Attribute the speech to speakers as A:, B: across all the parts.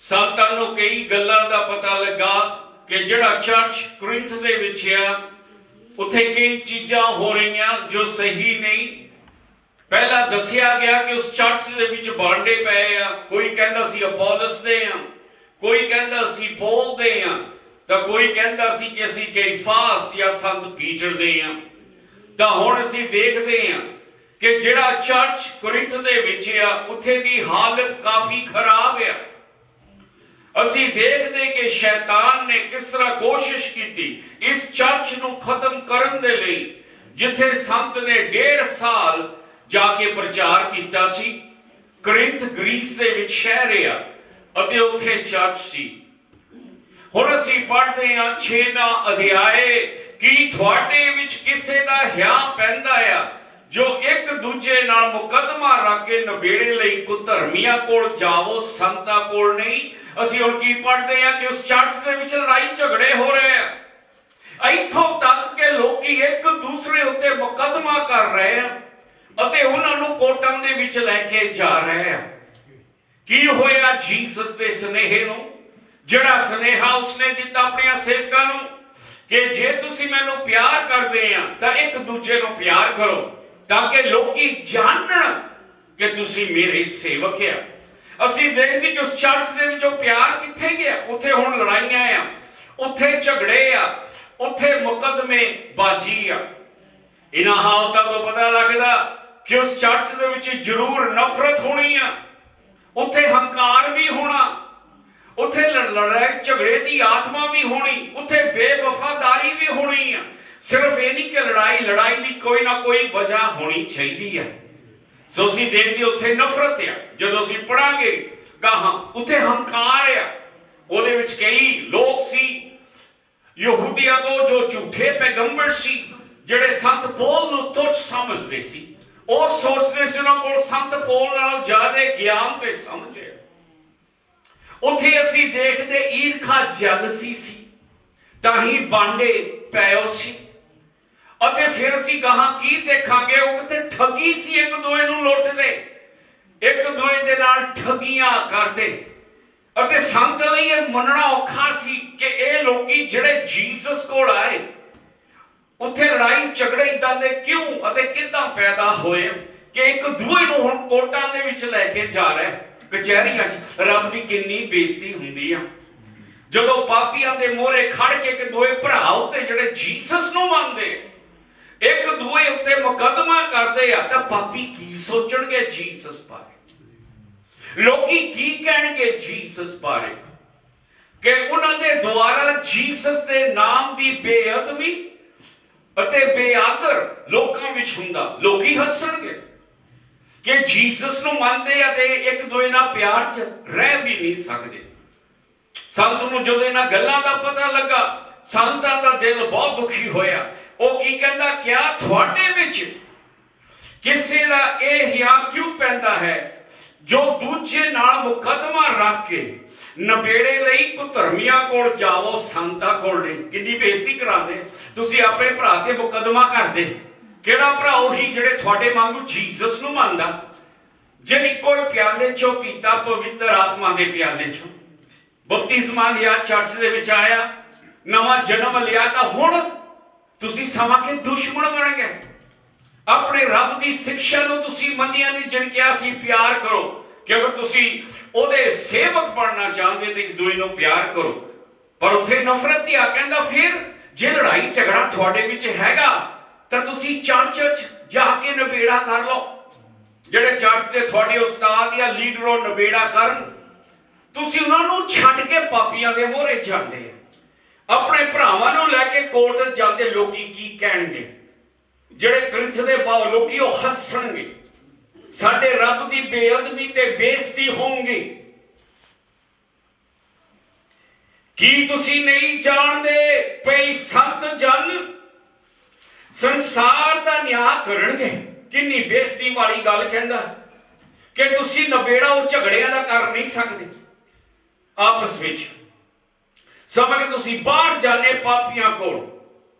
A: ਸੰਤਾਂ ਨੂੰ ਕਈ ਗੱਲਾਂ ਦਾ ਪਤਾ ਲੱਗਾ ਕਿ ਜਿਹੜਾ ਚਰਚ ਕੁਰਿੰਥ ਦੇ ਵਿੱਚ ਆ ਉੱਥੇ ਕਈ ਚੀਜ਼ਾਂ ਹੋ ਰਹੀਆਂ ਜੋ ਸਹੀ ਨਹੀਂ। ਪਹਿਲਾਂ ਦੱਸਿਆ ਗਿਆ ਕਿ ਉਸ ਚਰਚ ਦੇ ਵਿੱਚ ਵੰਡੇ ਪਏ ਆ, ਕੋਈ ਕਹਿੰਦਾ ਸੀ ਅਪੋਲਸ ਦੇ ਆ, ਕੋਈ ਕਹਿੰਦਾ ਸੀ ਪੌਲ ਦੇ ਆ, ਤਾਂ ਕੋਈ ਕਹਿੰਦਾ ਸੀ ਕਿ ਅਸੀਂ ਕੈਫਾਸ ਜਾਂ ਸੰਤ ਪੀਟਰ ਦੇ ਆ। ਤਾਂ ਹੁਣ ਅਸੀਂ ਦੇਖਦੇ ਆ ਕਿ ਜਿਹੜਾ ਚਰਚ ਕੁਰਿੰਥ ਦੇ ਵਿੱਚ ਆ ਉੱਥੇ ਦੀ ਹਾਲਤ ਕਾਫੀ ਖਰਾਬ ਆ। ਅਸੀਂ ਦੇਖਦੇ ਕਿ ਸ਼ੈਤਾਨ ਨੇ ਕਿਸ ਤਰ੍ਹਾਂ ਕੋਸ਼ਿਸ਼ ਕੀਤੀ ਇਸ ਚਰਚ ਨੂੰ ਖਤਮ ਕਰਨ ਦੇ ਲਈ, ਜਿੱਥੇ ਸੰਤ ਨੇ 1.5 ਸਾਲ ਜਾ ਕੇ ਪ੍ਰਚਾਰ ਕੀਤਾ ਸੀ। ਕੁਰਿੰਥ ਗ੍ਰੀਸ ਦੇ ਵਿੱਚ ਸ਼ਹਿਰ ਆ ਅਤੇ ਉੱਥੇ ਚਰਚ ਸੀ। ਹੁਣ ਅਸੀਂ ਪੜ੍ਹਦੇ ਹਾਂ 6ਵਾਂ ਅਧਿਆਏ ਕਿ ਤੁਹਾਡੇ ਵਿੱਚ ਕਿਸੇ ਦਾ ਹਿਆ ਪੈਂਦਾ ਆ ਜੋ ਇੱਕ ਦੂਜੇ ਨਾਲ ਮੁਕੱਦਮਾ ਰੱਖ ਕੇ ਨਿਬੇੜੇ ਲਈ ਕੁਧਰਮੀਆਂ ਕੋਲ ਜਾਵੋ, ਸੰਤਾਂ ਕੋਲ ਨਹੀਂ। ਅਸੀਂ ਹੁਣ ਕੀ ਪੜ੍ਹਦੇ ਹਾਂ ਕਿ ਉਸ ਚਰਚ ਦੇ ਵਿੱਚ ਲੜਾਈ ਝਗੜੇ ਹੋ ਰਹੇ ਆ, ਇੱਥੋਂ ਤੱਕ ਕਿ ਲੋਕੀ ਇੱਕ ਦੂਸਰੇ ਉੱਤੇ ਮੁਕੱਦਮਾ ਕਰ ਰਹੇ ਆ ਅਤੇ ਉਹਨਾਂ ਨੂੰ ਕੋਰਟਾਂ ਦੇ ਵਿੱਚ ਲੈ ਕੇ ਜਾ ਰਹੇ ਆ। ਕੀ ਹੋਇਆ ਜੀਸਸ ਦੇ ਸੁਨੇਹੇ ਨੂੰ? ਜਿਹੜਾ ਸੁਨੇਹਾ ਉਸਨੇ ਦਿੱਤਾ ਆਪਣੇ ਸੇਵਕਾਂ ਨੂੰ ਕਿ ਜੇ ਤੁਸੀਂ ਮੈਨੂੰ ਪਿਆਰ ਕਰਦੇ ਆ ਤਾਂ ਇੱਕ ਦੂਜੇ ਨੂੰ ਪਿਆਰ ਕਰੋ ਤਾਂ ਕਿ ਲੋਕੀ ਜਾਣਨ ਕਿ ਤੁਸੀਂ ਮੇਰੇ ਸੇਵਕ ਆ। ਅਸੀਂ ਦੇਖਦੇ ਕਿ ਉਸ ਚਰਚ ਦੇ ਵਿੱਚ ਉਹ ਪਿਆਰ ਕਿੱਥੇ ਗਿਆ? ਉੱਥੇ ਹੁਣ ਲੜਾਈਆਂ ਆ, ਉੱਥੇ ਝਗੜੇ ਆ, ਉੱਥੇ ਮੁਕੱਦਮੇ ਬਾਜੀ ਆ। ਇਹਨਾਂ ਹਾਲਤਾਂ ਤੋਂ ਪਤਾ ਲੱਗਦਾ ਕਿ ਉਸ ਚਰਚ ਦੇ ਵਿੱਚ ਜ਼ਰੂਰ ਨਫ਼ਰਤ ਹੋਣੀ ਆ, ਉੱਥੇ ਹੰਕਾਰ ਵੀ ਹੋਣਾ, ਉੱਥੇ ਲੜਾਈ ਝਗੜੇ ਦੀ ਆਤਮਾ ਵੀ ਹੋਣੀ, ਉੱਥੇ ਬੇਵਫਾਦਾਰੀ ਵੀ ਹੋਣੀ ਆ। ਸਿਰਫ ਇਹ ਨਹੀਂ ਕਿ ਲੜਾਈ ਦੀ ਕੋਈ ਨਾ ਕੋਈ ਵਜ੍ਹਾ ਹੋਣੀ ਚਾਹੀਦੀ ਆ। ਸੋ ਅਸੀਂ ਦੇਖਦੇ ਉੱਥੇ ਨਫ਼ਰਤ ਆ। ਜਦੋਂ ਅਸੀਂ ਪੜਾਂਗੇ ਗਾਹਾਂ ਉੱਥੇ ਹੰਕਾਰ ਆ। ਉਹਦੇ ਵਿੱਚ ਕਈ ਲੋਕ ਸੀ ਯਹੂਦੀਆਂ ਤੋਂ ਜੋ ਝੂਠੇ ਪੈਗੰਬਰ ਸੀ, ਜਿਹੜੇ ਸੰਤ ਪੌਲ ਨੂੰ ਤੁੱਛ ਸਮਝਦੇ ਸੀ। ਉਹ ਸੋਚਦੇ ਸੀ ਉਹਨਾਂ ਕੋਲ ਸੰਤ ਪੌਲ ਨਾਲ ਜ਼ਿਆਦਾ ਗਿਆਨ ਤੇ ਸਮਝ ਹੈ। ਉੱਥੇ ਅਸੀਂ ਦੇਖਦੇ ਈਰਖਾ ਜਲਸੀ ਸੀ, ਤਾਂ ਹੀ ਬਾਂਡੇ ਪਏ ਸੀ। ਅਤੇ ਫਿਰ ਅਸੀਂ ਗਾਹਾਂ ਕੀ ਦੇਖਾਂਗੇ? ਉਹ ਕਿਤੇ ਠੱਗੀ ਸੀ, ਇੱਕ ਦੂਏ ਨੂੰ ਲੁੱਟਦੇ, ਇੱਕ ਦੂਏ ਦੇ ਨਾਲ ਠੱਗੀਆਂ ਕਰਦੇ। ਅਤੇ ਸੰਤ ਲਈ ਇਹ ਮੰਨਣਾ ਔਖਾ ਸੀ ਕਿ ਇਹ ਲੋਕੀ ਜਿਹੜੇ ਜੀਸਸ ਕੋਲ ਆਏ ਉੱਥੇ ਲੜਾਈ ਝਗੜੇ ਇਦਾਂ ਦੇ ਕਿਉਂ ਅਤੇ ਕਿੱਦਾਂ ਪੈਦਾ ਹੋਏ ਕਿ ਇੱਕ ਦੂਏ ਨੂੰ ਹੁਣ ਕੋਰਟਾਂ ਦੇ ਵਿੱਚ ਲੈ ਕੇ ਜਾ ਰਿਹਾ, ਕਚਹਿਰੀਆਂ 'ਚ। ਰੱਬ ਦੀ ਕਿੰਨੀ ਬੇਇੱਜ਼ਤੀ ਹੁੰਦੀ ਆ ਜਦੋਂ ਪਾਪੀਆਂ ਦੇ ਮੋਹਰੇ ਖੜ ਕੇ ਇੱਕ ਦੂਏ ਭਰਾ ਉੱਤੇ ਜਿਹੜੇ ਜੀਸਸ ਨੂੰ ਮੰਨਦੇ ਇੱਕ ਦੂਏ ਉੱਤੇ ਮੁਕੱਦਮਾ ਕਰਦੇ ਆ, ਤਾਂ ਪਾਪੀ ਕੀ ਸੋਚਣਗੇ ਜੀਸਸ ਬਾਰੇ? ਲੋਕੀ ਕੀ ਕਹਿਣਗੇ ਜੀਸਸ ਬਾਰੇ? ਕਿ ਉਹਨਾਂ ਦੇ ਦੁਆਰਾ ਜੀਸਸ ਦੇ ਨਾਮ ਦੀ ਬੇਅਦਬੀ ਅਤੇ ਬੇਆਦਰ ਲੋਕਾਂ ਵਿੱਚ ਹੁੰਦਾ। ਲੋਕੀ ਹੱਸਣਗੇ ਕਿ ਜੀਸਸ ਨੂੰ ਮੰਨਦੇ ਆ ਤੇ ਇੱਕ ਦੂਏ ਨਾਲ ਪਿਆਰ 'ਚ ਰਹਿ ਵੀ ਨਹੀਂ ਸਕਦੇ। ਸੰਤ ਨੂੰ ਜਦੋਂ ਇਹਨਾਂ ਗੱਲਾਂ ਦਾ ਪਤਾ ਲੱਗਾ, ਸੰਤਾਂ ਦਾ ਦਿਲ ਬਹੁਤ ਦੁਖੀ ਹੋਇਆ। ਉਹ ਕੀ ਕਹਿੰਦਾ? ਕਿਆ ਤੁਹਾਡੇ ਵਿੱਚ ਕਿਸੇ ਦਾ ਇਹ ਹਿਆ ਕਿਉਂ ਪੈਂਦਾ ਹੈ ਜੋ ਦੂਜੇ ਨਾਲ ਮੁਕੱਦਮਾ ਰੱਖ ਕੇ ਨਿਬੇੜੇ ਲਈ ਕੁਧਰਮੀਆਂ ਕੋਲ ਜਾਵੋ, ਸੰਤਾਂ ਕੋਲ ਨਹੀਂ? ਕਿੰਨੀ ਬੇਇੱਜ਼ਤੀ ਕਰਾਉਂਦੇ ਤੁਸੀਂ ਆਪਣੇ ਭਰਾ ਤੇ ਮੁਕੱਦਮਾ ਕਰਦੇ। ਕਿਹੜਾ ਭਰਾ? ਉਹੀ ਜਿਹੜੇ ਤੁਹਾਡੇ ਵਾਂਗੂ ਜੀਸਸ ਨੂੰ ਮੰਨਦਾ, ਜਿਹਨੇ ਕੋਈ ਪਿਆਲੇ ਚੋਂ ਪੀਤਾ, ਪਵਿੱਤਰ ਆਤਮਾ ਦੇ ਪਿਆਲੇ ਚੋਂ ਬਪਤਿਸਮਾ ਲਿਆ, ਚਰਚ ਦੇ ਵਿੱਚ ਆਇਆ, ਨਵਾਂ ਜਨਮ ਲਿਆ, ਤਾਂ ਹੁਣ ਤੁਸੀਂ ਸਮਾਂ ਕੇ ਦੁਸ਼ਮਣ ਬਣ ਗਏ। ਆਪਣੇ ਰੱਬ ਦੀ ਸਿੱਖਿਆ ਨੂੰ ਤੁਸੀਂ ਮੰਨਿਆ ਨਹੀਂ, ਜਿਨ ਕਿਹਾ ਸੀ ਪਿਆਰ ਕਰੋ। ਕਿ ਅਗਰ ਤੁਸੀਂ ਉਹਦੇ ਸੇਵਕ ਬਣਨਾ ਚਾਹੁੰਦੇ ਤੇ ਇੱਕ ਦੂਜੇ ਨੂੰ ਪਿਆਰ ਕਰੋ, ਪਰ ਉੱਥੇ ਨਫ਼ਰਤ ਆ। ਕਹਿੰਦਾ ਫਿਰ ਜੇ ਲੜਾਈ ਝਗੜਾ ਤੁਹਾਡੇ ਵਿੱਚ ਹੈਗਾ ਤਾਂ ਤੁਸੀਂ ਚਰਚ 'ਚ ਜਾ ਕੇ ਨਿਬੇੜਾ ਕਰ ਲਓ। ਜਿਹੜੇ ਚਰਚ ਦੇ ਤੁਹਾਡੇ ਉਸਤਾਦ ਜਾਂ ਲੀਡਰ ਉਹ ਨਿਬੇੜਾ ਕਰਨ, ਤੁਸੀਂ ਉਹਨਾਂ ਨੂੰ ਛੱਡ ਕੇ ਪਾਪੀਆਂ ਦੇ ਮੋਹਰੇ ਜਾਂਦੇ ਆ। ਆਪਣੇ ਭਰਾਵਾਂ ਨੂੰ ਲੈ ਕੇ ਕੋਰਟ ਜਾਂਦੇ, ਲੋਕੀ ਕੀ ਕਹਿਣਗੇ? ਜਿਹੜੇ ਕੁਰਿੰਥ ਦੇ ਲੋਕੀ ਉਹ ਹੱਸਣਗੇ, ਸਾਡੇ ਰੱਬ ਦੀ ਬੇਅਦਬੀ ਤੇ ਬੇਇੱਜ਼ਤੀ ਹੋਊਗੀ। ਕੀ ਤੁਸੀਂ ਨਹੀਂ ਜਾਣਦੇ ਪਈ ਸੰਤ ਜਨ ਸੰਸਾਰ ਦਾ ਨਿਆਂ ਕਰਨਗੇ? ਕਿੰਨੀ ਬੇਇੱਜ਼ਤੀ ਵਾਲੀ ਗੱਲ ਕਹਿੰਦਾ ਕਿ ਤੁਸੀਂ ਨਿਬੇੜਾ ਉਹ ਝਗੜਿਆਂ ਦਾ ਕਰ ਨਹੀਂ ਸਕਦੇ ਆਪਸ ਵਿੱਚ। ਸਮਝ ਕੇ ਤੁਸੀਂ ਬਾਹਰ ਜਾਣੇ ਪਾਪੀਆਂ ਕੋਲ।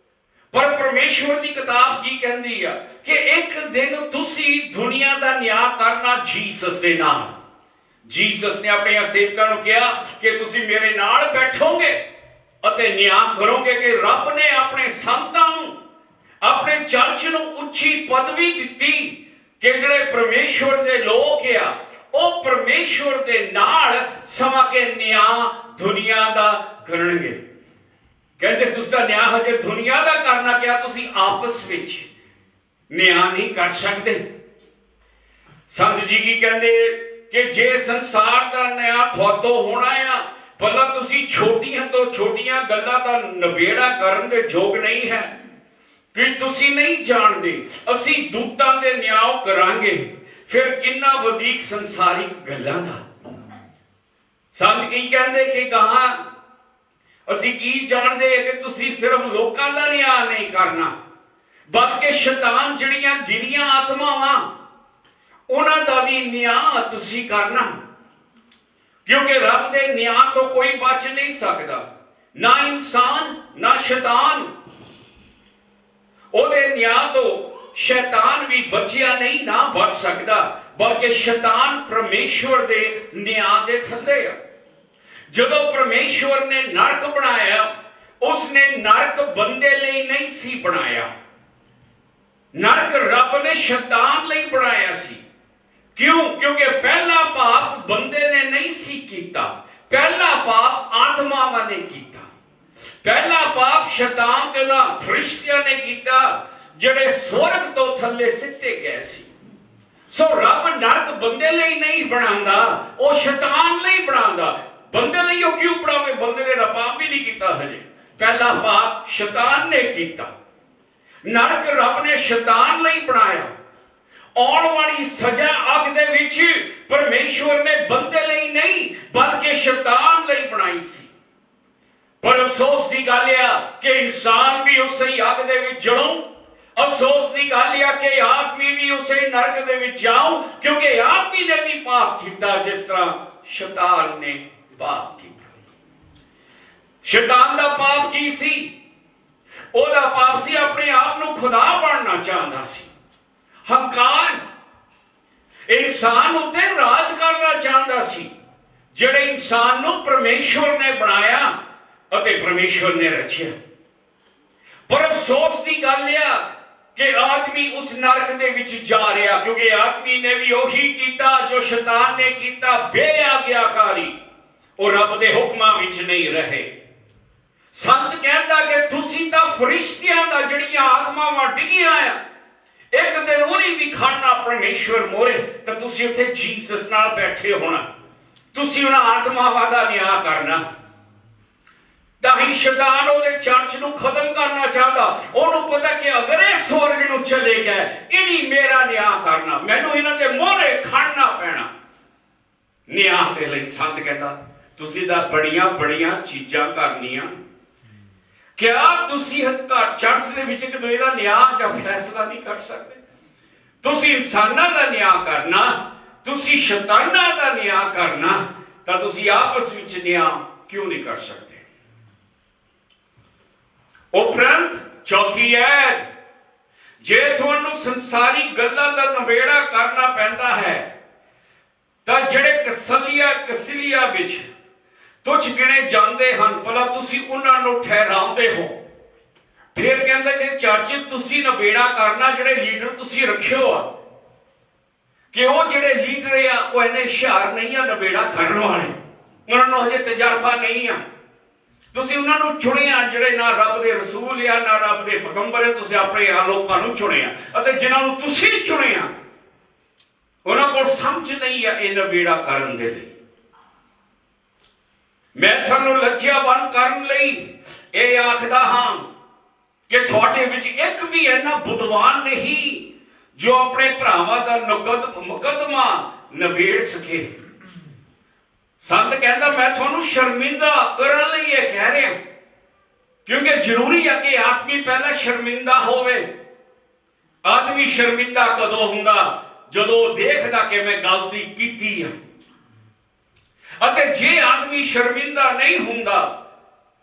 A: ਪਰ ਪਰਮੇਸ਼ਵਰ ਦੀ ਕਿਤਾਬ ਕੀ ਕਹਿੰਦੀ ਆ ਕਿ ਇੱਕ ਦਿਨ ਤੁਸੀਂ ਦੁਨੀਆ ਦਾ ਨਿਆਂ ਕਰਨਾ ਜੀਸਸ ਦੇ ਨਾਲ। ਜੀਸਸ ਨੇ ਆਪਣੇ ਸੇਵਕਾਂ ਨੂੰ ਕਿਹਾ ਕਿ ਤੁਸੀਂ ਮੇਰੇ ਨਾਲ ਬੈਠੋਗੇ ਅਤੇ ਨਿਆਂ ਕਰੋਗੇ ਕਿ ਰੱਬ ਨੇ ਆਪਣੇ ਸੰਤਾਂ ਨੂੰ, ਆਪਣੇ ਚਰਚ ਨੂੰ ਉੱਚੀ ਪਦਵੀ ਦਿੱਤੀ ਕਿ ਜਿਹੜੇ ਪਰਮੇਸ਼ਵਰ ਦੇ ਲੋਕ ਆ ਉਹ ਪਰਮੇਸ਼ਵਰ ਦੇ ਨਾਲ ਸਮਾ ਕੇ ਨਿਆਂ ਦੁਨੀਆ ਦਾ ਕਰਨਗੇ। ਕਹਿੰਦੇ ਤੁਸੀਂ ਤਾਂ ਨਿਆਂ ਹਜੇ ਦੁਨੀਆ ਦਾ ਕਰਨਾ ਕਿਹਾ, ਤੁਸੀਂ ਆਪਸ ਵਿੱਚ ਨਿਆਂ ਨਹੀਂ ਕਰ ਸਕਦੇ। ਸੰਤ ਜੀ ਕੀ ਕਹਿੰਦੇ ਕਿ ਜੇ ਸੰਸਾਰ ਦਾ ਨਿਆਂ ਤੁਹਾਤੋਂ ਹੋਣਾ ਆ, ਭਲਾ ਤੁਸੀਂ ਛੋਟੀਆਂ ਤੋਂ ਛੋਟੀਆਂ ਗੱਲਾਂ ਦਾ ਨਿਬੇੜਾ ਕਰਨ ਦੇ ਯੋਗ ਨਹੀਂ ਹੈ ਕਿ ਤੁਸੀਂ ਨਹੀਂ ਜਾਣਦੇ ਅਸੀਂ ਦੂਤਾਂ ਦੇ ਨਿਆਂ ਕਰਾਂਗੇ, ਫਿਰ ਕਿੰਨਾ ਵਧੇਕ ਸੰਸਾਰਿਕ ਗੱਲਾਂ ਦਾ। ਸੰਤ ਕੀ ਕਹਿੰਦੇ ਕਿ ਗਾਹਾਂ ਅਸੀਂ ਕੀ ਜਾਣਦੇ ਕਿ ਤੁਸੀਂ ਸਿਰਫ ਲੋਕਾਂ ਦਾ ਨਿਆਂ ਨਹੀਂ ਕਰਨਾ, ਬਲਕਿ ਸ਼ੈਤਾਨ ਜਿਹੜੀਆਂ ਗਿਰੀਆਂ ਆਤਮਾਵਾਂ ਉਹਨਾਂ ਦਾ ਵੀ ਨਿਆਂ ਤੁਸੀਂ ਕਰਨਾ, ਕਿਉਂਕਿ ਰੱਬ ਦੇ ਨਿਆਂ ਤੋਂ ਕੋਈ ਬਚ ਨਹੀਂ ਸਕਦਾ, ਨਾ ਇਨਸਾਨ ਨਾ ਸ਼ੈਤਾਨ। ਉਹਦੇ ਨਿਆਂ ਤੋਂ ਸ਼ੈਤਾਨ ਵੀ ਬਚਿਆ ਨਹੀਂ, ਨਾ ਬਚ ਸਕਦਾ, ਬਲਕਿ ਸ਼ੈਤਾਨ ਪਰਮੇਸ਼ਵਰ ਦੇ ਨਿਆਂ ਦੇ ਥੱਲੇ ਆ। ਜਦੋਂ ਪਰਮੇਸ਼ਵਰ ਨੇ ਨਰਕ ਬਣਾਇਆ, ਉਸਨੇ ਨਰਕ ਬੰਦੇ ਲਈ ਨਹੀਂ ਸੀ ਬਣਾਇਆ, ਨਰਕ ਰੱਬ ਨੇ ਸ਼ੈਤਾਨ ਲਈ ਬਣਾਇਆ ਸੀ। ਕਿਉਂ? ਕਿਉਂਕਿ ਪਹਿਲਾ ਪਾਪ ਬੰਦੇ ਨੇ ਨਹੀਂ ਸੀ ਕੀਤਾ, ਪਹਿਲਾ ਪਾਪ ਆਤਮਾਵਾਂ ਨੇ ਕੀਤਾ, ਪਹਿਲਾ ਪਾਪ ਸ਼ੈਤਾਨ ਤੇ ਨਾ ਫਰਿਸ਼ਤਿਆਂ ਨੇ ਕੀਤਾ ਜਿਹੜੇ ਸਵਰਗ ਤੋਂ ਥੱਲੇ ਸਿੱਟੇ ਗਏ ਸੀ। ਸੋ ਰੱਬ ਨਰਕ ਬੰਦੇ ਲਈ ਨਹੀਂ ਬਣਾਉਂਦਾ, ਉਹ ਸ਼ੈਤਾਨ ਲਈ ਬਣਾਉਂਦਾ। ਬੰਦੇ ਲਈ ਉਹ ਕਿਉਂ ਬਣਾਵੇ? ਬੰਦੇ ਨੇ ਪਾਪ ਵੀ ਨਹੀਂ ਕੀਤਾ ਹਜੇ, ਪਹਿਲਾ ਪਾਪ ਸ਼ੈਤਾਨ ਨੇ ਕੀਤਾ। ਨਰਕ ਰੱਬ ਨੇ ਸ਼ੈਤਾਨ ਲਈ ਬਣਾਇਆ। ਆਉਣ ਵਾਲੀ ਸਜ਼ਾ ਅੱਗ ਦੇ ਵਿੱਚ ਪਰਮੇਸ਼ਵਰ ਨੇ ਬੰਦੇ ਲਈ ਨਹੀਂ ਬਲਕਿ ਸ਼ੈਤਾਨ ਲਈ ਬਣਾਈ ਸੀ। ਪਰ ਅਫਸੋਸ ਦੀ ਗੱਲ ਆ ਕਿ ਇਨਸਾਨ ਵੀ ਉਸੇ ਹੀ ਅੱਗ ਦੇ ਵਿੱਚ ਜਲੋ। ਅਫਸੋਸ ਦੀ ਗੱਲ ਆ ਕਿ ਆਦਮੀ ਵੀ ਉਸੇ ਨਰਕ ਦੇ ਵਿੱਚ ਜਾਓ, ਕਿਉਂਕਿ ਆਦਮੀ ਨੇ ਵੀ ਪਾਪ ਕੀਤਾ ਜਿਸ ਤਰ੍ਹਾਂ ਸ਼ੈਤਾਨ ਨੇ ਪਾਪ ਕੀਤਾ। ਸ਼ੈਤਾਨ ਦਾ ਪਾਪ ਕੀ ਸੀ? ਉਹਦਾ ਪਾਪ ਸੀ ਆਪਣੇ ਆਪ ਨੂੰ ਖੁਦਾ ਬਣਨਾ ਚਾਹੁੰਦਾ ਸੀ, ਹੰਕਾਰ, ਇਨਸਾਨ ਉੱਤੇ ਰਾਜ ਕਰਨਾ ਚਾਹੁੰਦਾ ਸੀ। ਜਿਹੜੇ ਇਨਸਾਨ ਨੂੰ ਪਰਮੇਸ਼ਵਰ ਨੇ ਬਣਾਇਆ ਅਤੇ ਪਰਮੇਸ਼ਵਰ ਨੇ ਰਚਿਆ। ਪਰ ਅਫਸੋਸ ਦੀ ਗੱਲ ਆ ਕਿ ਆਦਮੀ ਉਸ ਨਰਕ ਦੇ ਵਿੱਚ ਜਾ ਰਿਹਾ, ਕਿਉਂਕਿ ਆਦਮੀ ਨੇ ਵੀ ਉਹੀ ਕੀਤਾ ਜੋ ਸ਼ੈਤਾਨ ਨੇ ਕੀਤਾ, ਬੇਆਗਿਆਕਾਰੀ। ਉਹ ਰੱਬ ਦੇ ਹੁਕਮਾਂ ਵਿੱਚ ਨਹੀਂ ਰਹੇ। ਸੰਤ ਕਹਿੰਦਾ ਕਿ ਤੁਸੀਂ ਤਾਂ ਫਰਿਸ਼ਤਿਆਂ ਦਾ ਜਿਹੜੀਆਂ ਆਤਮਾਵਾਂ ਡਿੱਗੀਆਂ ਆ, ਇੱਕ ਦਿਨ ਉਹਨੇ ਵੀ ਖੜਨਾ ਪਰਮੇਸ਼ਵਰ ਮੋਰੇ, ਤਾਂ ਤੁਸੀਂ ਉੱਥੇ ਜੀਸਸ ਨਾਲ ਬੈਠੇ ਹੋਣਾ, ਤੁਸੀਂ ਉਹਨਾਂ ਆਤਮਾਵਾਂ ਦਾ ਨਿਆਂ ਕਰਨਾ। ਤਾਂ ਹੀ ਸ਼ੈਤਾਨ ਉਹਦੇ ਚਰਚ ਨੂੰ ਖਤਮ ਕਰਨਾ ਚਾਹੁੰਦਾ। ਉਹਨੂੰ ਪਤਾ ਕਿ ਅਗਰ ਇਹ ਸਵਰਗ ਨੂੰ ਚਲੇ ਗਏ, ਇਹਨੀ ਮੇਰਾ ਨਿਆਂ ਕਰਨਾ, ਮੈਨੂੰ ਇਹਨਾਂ ਦੇ ਮੋਹਰੇ ਖੜਨਾ ਪੈਣਾ ਨਿਆਂ ਦੇ ਲਈ। ਸੰਤ ਕਹਿੰਦਾ ਤੁਸੀਂ ਤਾਂ ਬੜੀਆਂ ਬੜੀਆਂ ਚੀਜ਼ਾਂ ਕਰਨੀਆਂ, ਕਿਆ ਤੁਸੀਂ ਚਰਚ ਦੇ ਵਿੱਚ ਇੱਕ ਦੂਜੇ ਦਾ ਨਿਆਂ ਜਾਂ ਫੈਸਲਾ ਨਹੀਂ ਕਰ ਸਕਦੇ? ਤੁਸੀਂ ਇਨਸਾਨਾਂ ਦਾ ਨਿਆਂ ਕਰਨਾ, ਤੁਸੀਂ ਸ਼ੈਤਾਨਾਂ ਦਾ ਨਿਆਂ ਕਰਨਾ, ਤਾਂ ਤੁਸੀਂ ਆਪਸ ਵਿੱਚ ਨਿਆਂ ਕਿਉਂ ਨਹੀਂ ਕਰ ਸਕਦੇ? ਉਪਰੰਤ ਚੌਥੀ ਐਤ, ਜੇ ਤੁਹਾਨੂੰ ਸੰਸਾਰੀ ਗੱਲਾਂ ਦਾ ਨਿਬੇੜਾ ਕਰਨਾ ਪੈਂਦਾ ਹੈ ਤਾਂ ਜਿਹੜੇ ਕਸੀਲੀਆ ਵਿੱਚ ਤੁਝ ਗਿਣੇ ਜਾਂਦੇ ਹਨ, ਭਲਾ ਤੁਸੀਂ ਉਹਨਾਂ ਨੂੰ ਠਹਿਰਾਉਂਦੇ ਹੋ। ਫਿਰ ਕਹਿੰਦੇ ਜੇ ਚਰਚ ਤੁਸੀਂ ਨਿਬੇੜਾ ਕਰਨਾ, ਜਿਹੜੇ ਲੀਡਰ ਤੁਸੀਂ ਰੱਖਿਓ ਆ, ਕਿ ਉਹ ਜਿਹੜੇ ਲੀਡਰ ਆ ਉਹ ਇੰਨੇ ਹੁਸ਼ਿਆਰ ਨਹੀਂ ਆ ਨਿਬੇੜਾ ਕਰਨ ਵਾਲੇ, ਉਹਨਾਂ ਨੂੰ ਹਜੇ ਤਜਰਬਾ ਨਹੀਂ ਆ। ਤੁਸੀਂ ਉਹਨਾਂ ਨੂੰ ਚੁਣਿਆ ਜਿਹੜੇ ਨਾ ਰੱਬ ਦੇ ਰਸੂਲ ਆ ਨਾ ਰੱਬ ਦੇ ਪੈਗੰਬਰ ਆ, ਤੁਸੀਂ ਆਪਣੇ ਲੋਕਾਂ ਨੂੰ ਚੁਣਿਆ, ਅਤੇ ਜਿਨ੍ਹਾਂ ਨੂੰ ਤੁਸੀਂ ਚੁਣਿਆ ਉਹਨਾਂ ਕੋਲ ਸਮਝ ਨਹੀਂ ਆ ਇਹ ਨਿਬੇੜਾ ਕਰਨ ਦੇ ਲਈ। ਮੈਂ ਤੁਹਾਨੂੰ ਲੱਜਿਆਵਾਨ ਕਰਨ ਲਈ ਇਹ ਆਖਦਾ ਹਾਂ ਕਿ ਤੁਹਾਡੇ ਵਿੱਚ ਇੱਕ ਵੀ ਇੰਨਾ ਬੁੱਧਵਾਨ ਨਹੀਂ ਜੋ ਆਪਣੇ ਭਰਾਵਾਂ ਦਾ ਮੁਕੱਦਮਾ ਨਿਬੇੜ ਸਕੇ। ਸੰਤ ਕਹਿੰਦਾ ਮੈਂ ਤੁਹਾਨੂੰ ਸ਼ਰਮਿੰਦਾ ਕਰਨ ਲਈ ਇਹ ਕਹਿ ਰਿਹਾ, ਕਿਉਂਕਿ ਜ਼ਰੂਰੀ ਹੈ ਕਿ ਆਦਮੀ ਪਹਿਲਾਂ ਸ਼ਰਮਿੰਦਾ ਹੋਵੇ। ਆਦਮੀ ਸ਼ਰਮਿੰਦਾ ਕਦੋਂ ਹੁੰਦਾ? ਜਦੋਂ ਦੇਖਦਾ ਕਿ ਮੈਂ ਗਲਤੀ ਕੀਤੀ ਹੈ। ਅਤੇ ਜੇ ਆਦਮੀ ਸ਼ਰਮਿੰਦਾ ਨਹੀਂ ਹੁੰਦਾ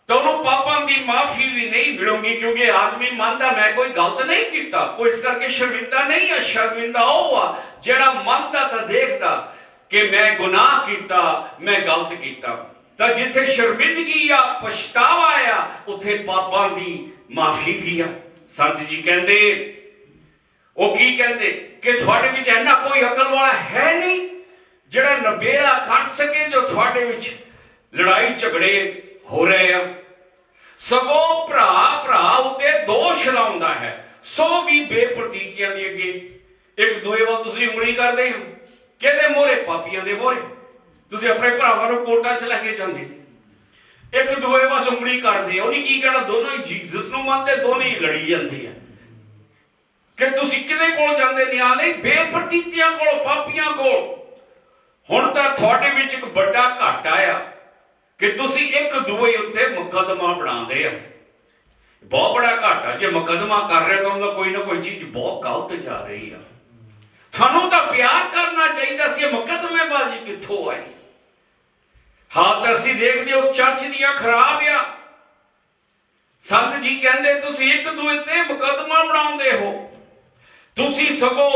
A: ਤਾਂ ਉਹਨੂੰ ਪਾਪਾਂ ਦੀ ਮਾਫੀ ਵੀ ਨਹੀਂ ਮਿਲੂਗੀ, ਕਿਉਂਕਿ ਆਦਮੀ ਮੰਨਦਾ ਮੈਂ ਕੋਈ ਗਲਤ ਨਹੀਂ ਕੀਤਾ, ਉਹ ਇਸ ਕਰਕੇ ਸ਼ਰਮਿੰਦਾ ਨਹੀਂ ਹੈ। ਸ਼ਰਮਿੰਦਾ ਉਹ ਆ ਜਿਹੜਾ ਮੰਨਦਾ ਤਾਂ ਦੇਖਦਾ कि मैं गुनाह किया, मैं गलत किया। तो जिथे शर्मिंदगी आ, पछतावा आ, उथे पापां दी माफी भी आ। संत जी कहते वो की कहते कि थोड़े विच इन्ना कोई अकल वाला है नहीं जिहड़ा नबेड़ा कर सके जो थोड़े विच लड़ाई झगड़े हो रहे हैं। सगो भरा भरा उत्ते दोष लाउंदा है, सो भी बेप्रतीतियां दे अगे एक दूए वाल तुसीं उंगली करदे हो, किहदे मोहरे? पापियां दे मोहरे। तुसीं अपने भरावां नूं कोर्टां च लैके जांदे, एक दूए वाल उंगली करदे, उहने की कहना? दोनों ही जीसस नूं मनदे, दोनों ही लड़ी जांदे आ कि तुसीं किहदे कोल जांदे? न्याय नहीं, बेप्रतीतियां कोल, पापियां कोल। हुण तां तुहाडे विच एक बड़ा घाटा आ कि तुसीं एक दूए उत्ते मुकदमा बनाते आ। बहुत बड़ा घाटा, जे मुकदमा कर रहे तो उनका कोई ना कोई चीज बहुत गलत जा रही है। थानू तो प्यार करना चाहिए सी, मुकदमेबाजी कित्थों आई? हालत असीं देखदे उस चर्च दियां खराब आ। संत जी कहंदे तुसीं एक दूए ते मुकदमा बनाउंदे हो, तुसीं सगों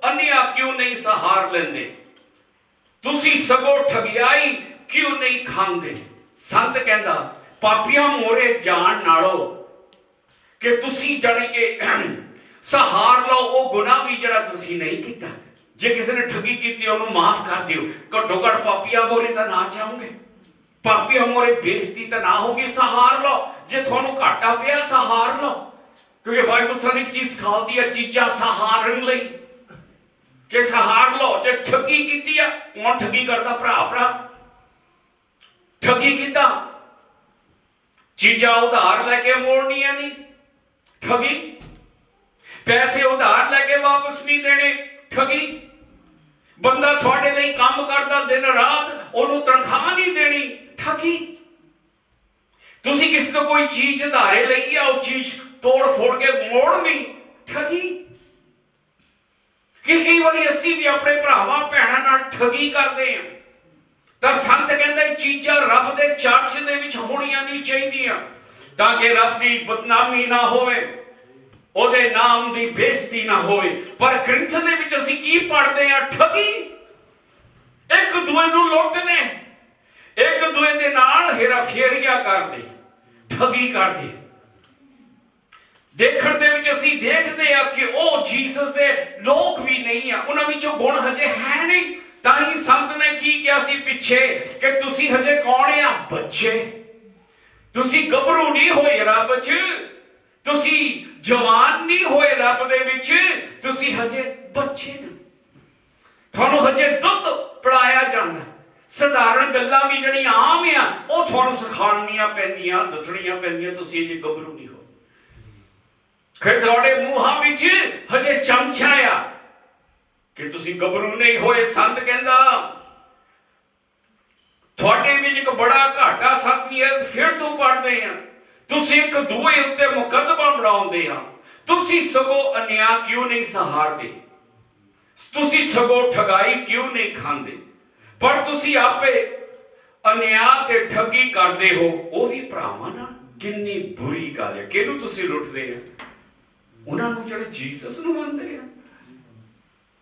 A: अन्या क्यों नहीं सहार लेंदे? तुसीं सगों ठगियाई क्यों नहीं खांदे? संत कहंदा पापियां मोरे जान नालों कि तुसीं जानी कि सहार लो वो गुनाह भी जरा तुसीं नहीं कीता। जे किसी ने ठगी की उन्होंने माफ कर दियो, घट्टो घट पापियां मोरे तो ना जाओगे, पापियां मोरे बेइज्जती तो ना होगी। सहार लो, जे थानू घाटा पिया सहार लो, क्योंकि बाइबल सारी एक चीज सिखाती है, चीज़ां सहारन लई कि सहार लो। जे ठगी की है, कौन ठगी करता? भरा भरा ठगी किता, चीज़ां उधार लैके मोड़नियां नहीं, ठगी। पैसे उधार लैके वापस नहीं देने, ठगी। बंदा थोड़े लिए काम करता दिन रात, उन्होंने तनख्वाह नहीं देनी, ठगी। तुसी किसी को कोई चीज उधारे लई आ, वो चीज तोड़ फोड़ के मोड़नी, ठगी। कि कई बार असीं भी अपने भरावां भैणां नाल ठगी करते हैं। तो संत कहते चीज़ां रब दे चर्च दे विच होणियां नहीं चाहीदियां, ताकि रब की बदनामी ना होवे, ओदे नाम की बेइज्जती ना होवे। पर ग्रंथ दे विच असीं की पढ़दे आ? ठगी। एक दूए नूं लुੱਟदे, एक दूए दे नाल हेराफेरिया करदे, ठगी करदे। देखण दे विच असीं देखदे आ कि ओ जीसस दे लोक भी नहीं आ, उन्हां विचों गुण हजे है नहीं। ताही संत ने की किया सी पिछे कि तुसी हजे कौन आ? बच्चे। तुसी गभरू नहीं होए रब च, तुसी जवान नहीं होए रब दे विच, तुसी हजे बच्चे ने। थानू हजे दुध पिलाया जांदा, साधारण गल्लां भी जड़ियां आम आ वो थानू सिखाणियां पैंदियां, दसणियां पैंदियां। तुसी हजे गभरू नहीं हो, फिर थोड़े मूहां विच हजे चमचा आ कि तुसी गभरू नहीं होए। संत कहंदा थोड़े विच एक बड़ा घाटा सतनीयत फिर तू पढ़दे हैं। तुसी एक दूए उत्ते मुकदमा बनाउंदे आ, तुसी सगों अन्याय क्यों नहीं सहारदे? तुसी सगों ठगाई क्यों नहीं खांदे? पर तुसी आपे अन्याय ते ठगी करदे हो, वो भी भरावां नाल। कितनी बुरी गल है। किहनूं तुसी लुੱਟदे आ? उन्हां नूं जिहड़े जीसस नूं मनदे आ,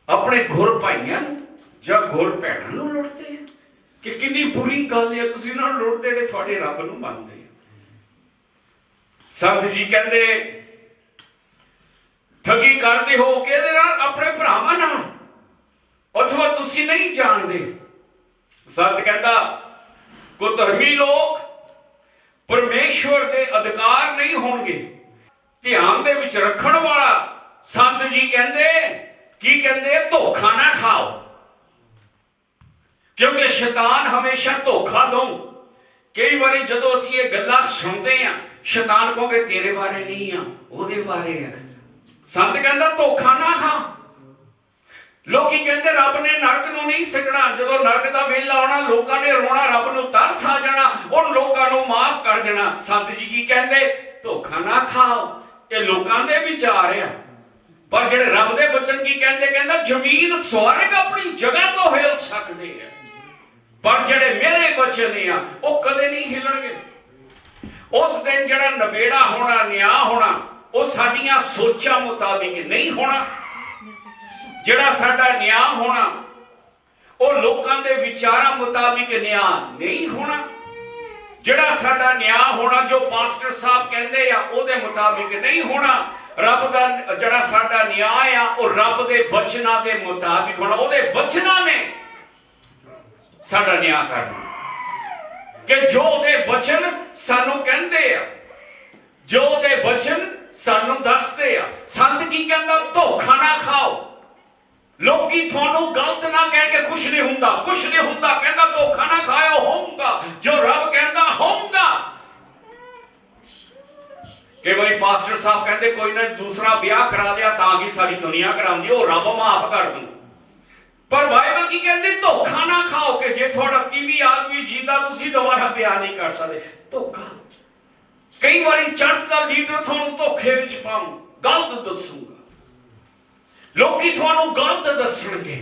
A: अपने घुर भाइयां जां घुर भैणां नूं लुੱਟदे आ। कि कितनी बुरी गल है, तुसीं उन्हां नूं लुੱਟदे जिहड़े तुहाडे रब नूं मनदे आ। संत जी कहंदे ठगी करदे हो किहदे नाल? अपने भरावां नाल, अथवा तुसीं नहीं जानदे। संत कहंदा कुधर्मी लोग परमेश्वर के अधिकार नहीं होंगे, ध्यान दे विच रखण वाला। संत जी कहंदे की कहंदे? धोखा ना खाओ, क्योंकि शैतान हमेशा धोखा दो। कई बार जदों असीं ये गल्लां सुनते हैं, शैतान कहोगे तेरे बारे नहीं आ, ओहदे बारे है। संत कहंदा धोखा ना खा। लोकी कहते रब ने नरक नूं नहीं सटना, जदों नरक दा वेला आउणा लोकां ने रोना, रब नूं तरस आ जाना, उन लोकां नूं माफ कर देना। संत जी की कहंदे धोखा ना खाओ। ये लोकां दे विचार आ, पर जिहड़े रब दे बचन की कहंदे, कहंदा जमीन स्वर्ग अपनी जगह तो हिल सकदे आ, पर जिहड़े मेरे बचन आ वो कदे नहीं हिलणगे। उस दिन जिहड़ा नबेड़ा होना, न्याय होना, वो साडियां सोचां मुताबिक नहीं होना। जिहड़ा साडा न्याय होना ਉਹ ਲੋਕਾਂ ਦੇ ਵਿਚਾਰਾਂ ਮੁਤਾਬਿਕ ਨਿਆਂ ਨਹੀਂ ਹੋਣਾ। ਜਿਹੜਾ ਸਾਡਾ ਨਿਆਂ ਹੋਣਾ, ਜੋ ਪਾਸਟਰ ਸਾਹਿਬ ਕਹਿੰਦੇ ਆ ਉਹਦੇ ਮੁਤਾਬਿਕ ਨਹੀਂ ਹੋਣਾ। ਰੱਬ ਦਾ ਜਿਹੜਾ ਸਾਡਾ ਨਿਆਂ ਆ ਉਹ ਰੱਬ ਦੇ ਬਚਨਾਂ ਦੇ ਮੁਤਾਬਿਕ ਹੋਣਾ। ਉਹਦੇ ਬਚਨਾਂ ਨੇ ਸਾਡਾ ਨਿਆਂ ਕਰਨਾ, ਕਿ ਜੋ ਉਹਦੇ ਬਚਨ ਸਾਨੂੰ ਕਹਿੰਦੇ ਆ, ਜੋ ਉਹਦੇ ਬਚਨ ਸਾਨੂੰ ਦੱਸਦੇ ਆ। ਸੰਤ ਕੀ ਕਹਿੰਦਾ? ਧੋਖਾ ਨਾ ਖਾਓ। ਲੋਕੀ ਤੁਹਾਨੂੰ ਗਲਤ ਨਾ ਕਹਿ ਕੇ ਕੁਛ ਨਹੀਂ ਹੁੰਦਾ, ਕੁਛ ਨਹੀਂ ਹੁੰਦਾ। ਕਹਿੰਦਾ ਧੋਖਾ ਨਾ ਖਾਓ, ਹੋਊਗਾ ਜੋ ਰੱਬ ਕਹਿੰਦਾ ਹੋਊਗਾ। ਕਈ ਵਾਰੀ ਪਾਸਟਰ ਸਾਹਿਬ ਕਹਿੰਦੇ ਕੋਈ ਨਾ ਦੂਸਰਾ ਵਿਆਹ ਕਰਾ ਲਿਆ ਤਾਂ ਕਿ ਸਾਰੀ ਦੁਨੀਆ ਕਰਾਉਂਦੀ, ਉਹ ਰੱਬ ਮਾਫ ਕਰ ਦੂ। ਪਰ ਬਾਈਬਲ ਕੀ ਕਹਿੰਦੀ? ਧੋਖਾ ਨਾ ਖਾਓ, ਕਿ ਜੇ ਤੁਹਾਡਾ ਤੀਵੀਂ ਆਦਮੀ ਜੀਂਦਾ ਤੁਸੀਂ ਦੁਬਾਰਾ ਵਿਆਹ ਨਹੀਂ ਕਰ ਸਕਦੇ। ਧੋਖਾ। ਕਈ ਵਾਰੀ ਚਰਚ ਦਾ ਲੀਡਰ ਤੁਹਾਨੂੰ ਧੋਖੇ ਵਿੱਚ ਪਾਉਂ, ਗਲਤ ਦੱਸੂਗਾ, ਲੋਕੀ ਤੁਹਾਨੂੰ ਗਲਤ ਦੱਸਣਗੇ।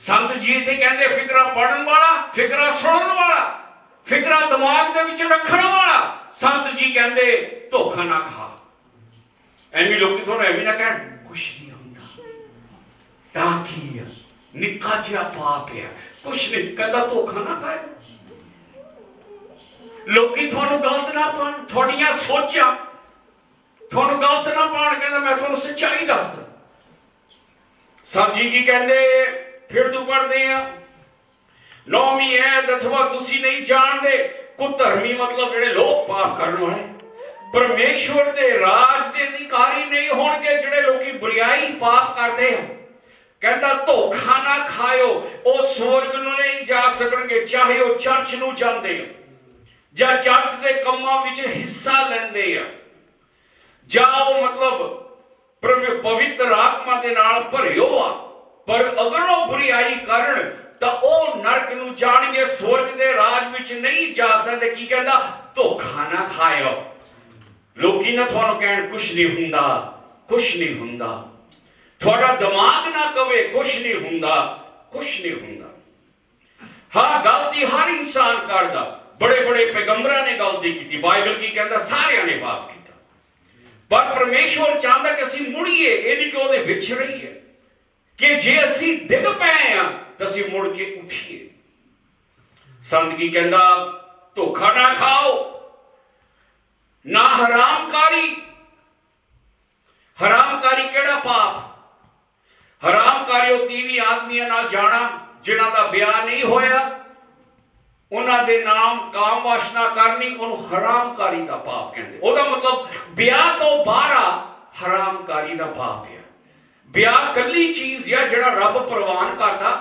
A: ਸੰਤ ਜੀ ਇੱਥੇ ਕਹਿੰਦੇ ਫਿਕਰਾ ਪੜਨ ਵਾਲਾ, ਫਿਕਰਾ ਸੁਣਨ ਵਾਲਾ, ਫਿਕਰਾ ਦਿਮਾਗ ਦੇ ਵਿੱਚ ਰੱਖਣ ਵਾਲਾ। ਸੰਤ ਜੀ ਕਹਿੰਦੇ ਧੋਖਾ ਨਾ ਖਾ। ਐਵੇਂ ਲੋਕੀ ਤੁਹਾਨੂੰ ਐਵੇਂ ਨਾ ਕਹਿਣ ਕੁਛ ਨਹੀਂ ਹੁੰਦਾ, ਤਾਂ ਕੀ ਆ, ਨਿੱਕਾ ਜਿਹਾ ਪਾਪ ਆ, ਕੁਛ ਨਹੀਂ। ਕਹਿੰਦਾ ਧੋਖਾ ਨਾ ਖਾਏ। ਲੋਕੀ ਤੁਹਾਨੂੰ ਗਲਤ ਨਾ ਪਾਣ, ਤੁਹਾਡੀਆਂ ਸੋਚਾਂ ਤੁਹਾਨੂੰ ਗਲਤ ਨਾ ਪਾਣ। ਕਹਿੰਦਾ ਮੈਂ ਤੁਹਾਨੂੰ ਸੱਚਾਈ ਦੱਸਦਾ। ਸਬਜੀ ਕੀ ਕਹਿੰਦੇ? ਫਿਰ ਤੂੰ ਪੜਦੇ ਆ 9ਵੀਂ ਐਤ, ਅਥਵਾ ਤੁਸੀਂ ਨਹੀਂ ਜਾਣਦੇ ਕੁਧਰਮੀ ਮਤਲਬ ਜਿਹੜੇ ਲੋਕ ਪਾਪ ਕਰਨ ਵਾਲੇ ਪਰਮੇਸ਼ਵਰ ਦੇ ਰਾਜ ਦੇ ਅਧਿਕਾਰੀ ਨਹੀਂ ਹੋਣਗੇ। ਜਿਹੜੇ ਲੋਕੀ ਬੁਰੀਆਈ ਪਾਪ ਕਰਦੇ ਆ, ਕਹਿੰਦਾ ਧੋਖਾ ਨਾ ਖਾਇਓ। ਉਹ ਸਵਰਗ ਨੂੰ ਨਹੀਂ ਜਾ ਸਕਣਗੇ, ਚਾਹੇ ਉਹ ਚਰਚ ਨੂੰ ਜਾਂਦੇ ਆ ਜਾਂ ਚਰਚ ਦੇ ਕੰਮਾਂ ਵਿੱਚ ਹਿੱਸਾ ਲੈਂਦੇ ਆ, ਜਾਂ ਉਹ ਮਤਲਬ ਪਵਿੱਤਰ ਆਤਮਾ ਦੇ ਨਾਲ ਭਰਿਓ ਆ। ਪਰ ਅਗਰ ਉਹ ਬੁਰੀਆਈ ਕਰਨ ਤਾਂ ਉਹ ਨਰਕ ਨੂੰ ਜਾਣਗੇ, ਸਵਰਗ ਦੇ ਰਾਜ ਵਿੱਚ ਨਹੀਂ ਜਾ ਸਕਦੇ। ਕੀ ਕਹਿੰਦਾ? ਧੋਖਾ ਨਾ ਖਾਇਓ। ਲੋਕੀ ਨਾ ਤੁਹਾਨੂੰ ਕਹਿਣ ਕੁਛ ਨਹੀਂ ਹੁੰਦਾ, ਕੁਛ ਨਹੀਂ ਹੁੰਦਾ। ਤੁਹਾਡਾ ਦਿਮਾਗ ਨਾ ਕਵੇ ਕੁਛ ਨਹੀਂ ਹੁੰਦਾ, ਕੁਛ ਨਹੀਂ ਹੁੰਦਾ। ਹਾਂ, ਗਲਤੀ ਹਰ ਇਨਸਾਨ ਕਰਦਾ। ਬੜੇ ਬੜੇ ਪੈਗੰਬਰਾਂ ਨੇ ਗਲਤੀ ਕੀਤੀ। ਬਾਈਬਲ ਕੀ ਕਹਿੰਦਾ? ਸਾਰਿਆਂ ਨੇ ਪਾਪ ਕੀਤਾ। ਪਰ ਪਰਮੇਸ਼ਵਰ ਚਾਹੁੰਦਾ ਕਿ ਅਸੀਂ ਮੁੜੀਏ, ਇਹ ਨਹੀਂ ਕਿ ਉਹਦੇ ਵਿੱਚ ਰਹੀਏ, ਕਿ ਜੇ ਅਸੀਂ ਡਿੱਗ ਪਏ ਆ ਤਾਂ ਅਸੀਂ ਮੁੜ ਕੇ ਉੱਠੀਏ। ਸੰਤ ਕੀ ਕਹਿੰਦਾ? ਧੋਖਾ ਨਾ ਖਾਓ, ਨਾ ਹਰਾਮਕਾਰੀ। ਹਰਾਮਕਾਰੀ ਕਿਹੜਾ ਪਾਪ? ਹਰਾਮਕਾਰੀ ਉਹ ਤੀਵੀਂ ਆਦਮੀਆਂ ਨਾਲ ਜਾਣਾ ਜਿਨ੍ਹਾਂ ਦਾ ਵਿਆਹ ਨਹੀਂ ਹੋਇਆ, ਉਹਨਾਂ ਦੇ ਨਾਮ ਕਾਮ ਵਾਸ਼ਨਾ ਕਰਨੀ, ਉਹਨੂੰ ਹਰਾਮਕਾਰੀ ਦਾ ਪਾਪ ਕਹਿੰਦੇ। ਉਹਦਾ ਮਤਲਬ ਵਿਆਹ ਤੋਂ ਬਾਹਰ ਹਰਾਮਕਾਰੀ ਦਾ ਪਾਪ ਹੈ। ਵਿਆਹ ਕੱਲੀ ਚੀਜ਼ ਹੈ ਜਿਹੜਾ ਰੱਬ ਪ੍ਰਵਾਨ ਕਰਦਾ,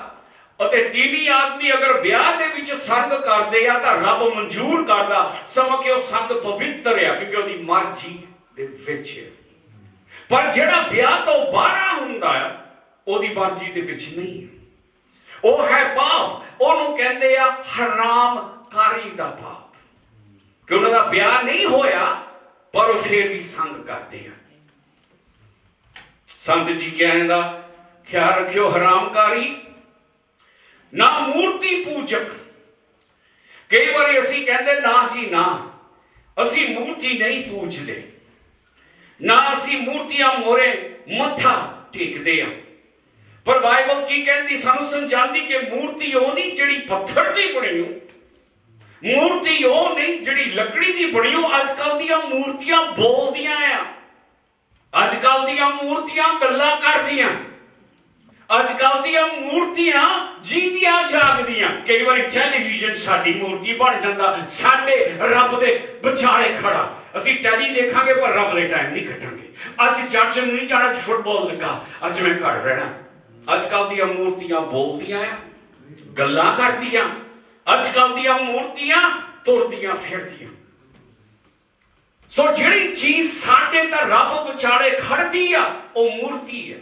A: ਅਤੇ ਤੀਵੀਂ ਆਦਮੀ ਅਗਰ ਵਿਆਹ ਦੇ ਵਿੱਚ ਸੰਗ ਕਰਦੇ ਆ ਤਾਂ ਰੱਬ ਮਨਜ਼ੂਰ ਕਰਦਾ। ਸਮਝ ਕੇ ਉਹ ਸੰਗ ਪਵਿੱਤਰ ਆ, ਕਿਉਂਕਿ ਉਹਦੀ ਮਰਜ਼ੀ ਦੇ ਵਿੱਚ ਹੈ। ਪਰ ਜਿਹੜਾ ਵਿਆਹ ਤੋਂ ਬਾਹਰ ਹੁੰਦਾ ਆ ਉਹਦੀ ਮਰਜ਼ੀ ਦੇ ਵਿੱਚ ਨਹੀਂ, ਉਹ ਹੈ ਪਾਪ। ਉਹਨੂੰ ਕਹਿੰਦੇ ਆ ਹਰਾਮਕਾਰੀ ਦਾ ਪਾਪ, ਕਿ ਉਹਨਾਂ ਦਾ ਵਿਆਹ ਨਹੀਂ ਹੋਇਆ ਪਰ ਉਹ ਫੇਰ ਵੀ ਸੰਗ ਕਰਦੇ ਆ। ਸੰਤ ਜੀ ਕਹਿੰਦਾ ਖਿਆਲ ਰੱਖਿਓ, ਹਰਾਮਕਾਰੀ ਨਾ ਮੂਰਤੀ ਪੂਜਕ। ਕਈ ਵਾਰੀ ਅਸੀਂ ਕਹਿੰਦੇ ਨਾ ਜੀ ਨਾ, ਅਸੀਂ ਮੂਰਤੀ ਨਹੀਂ ਪੂਜਦੇ, ਨਾ ਅਸੀਂ ਮੂਰਤੀਆਂ ਮੋਰੇ ਮੱਥਾ ਟੇਕਦੇ ਆ। ਪਰ ਬਾਈਬਲ ਕੀ ਕਹਿੰਦੀ? ਸਾਨੂੰ ਸਮਝਾਉਂਦੀ ਕਿ ਮੂਰਤੀ ਉਹ ਨਹੀਂ ਜਿਹੜੀ ਪੱਥਰ ਦੀ ਬਣੀ ਹੋ, ਮੂਰਤੀ ਉਹ ਨਹੀਂ ਜਿਹੜੀ ਲੱਕੜੀ ਦੀ ਬਣੀ ਹੋ। ਅੱਜ ਕੱਲ ਦੀਆਂ ਮੂਰਤੀਆਂ ਬੋਲਦੀਆਂ ਆ, ਅੱਜ ਕੱਲ ਦੀਆਂ ਮੂਰਤੀਆਂ ਗੱਲਾਂ ਕਰਦੀਆਂ, ਅੱਜ ਕੱਲ ਦੀਆਂ ਮੂਰਤੀਆਂ ਜੀਂਦੀਆਂ ਜਾਗਦੀਆਂ। ਕਈ ਵਾਰੀ ਟੈਲੀਵਿਜ਼ਨ ਸਾਡੀ ਮੂਰਤੀ ਬਣ ਜਾਂਦਾ, ਸਾਡੇ ਰੱਬ ਦੇ ਵਿਚਾਲੇ ਖੜਾ। ਅਸੀਂ ਟੈਲੀ ਦੇਖਾਂਗੇ ਪਰ ਰੱਬ ਲਈ ਟਾਈਮ ਨਹੀਂ ਕੱਢਾਂਗੇ। ਅੱਜ ਚਰਚ ਨੂੰ ਨਹੀਂ ਜਾਣਾ, ਫੁੱਟਬਾਲ ਲੱਗਾ, ਅੱਜ ਮੈਂ ਘਰ ਰਹਿਣਾ। ਅੱਜ ਕੱਲ ਦੀਆਂ ਮੂਰਤੀਆਂ ਬੋਲਦੀਆਂ ਆ, ਗੱਲਾਂ ਕਰਦੀਆਂ। ਅੱਜ ਕੱਲ ਦੀਆਂ ਮੂਰਤੀਆਂ ਤੁਰਦੀਆਂ ਫਿਰਦੀਆਂ। ਸੋ ਜਿਹੜੀ ਚੀਜ਼ ਸਾਡੇ ਤਾਂ ਰੱਬ ਵਿਚਾਲੇ ਖੜਦੀ ਆ ਉਹ ਮੂਰਤੀ ਹੈ।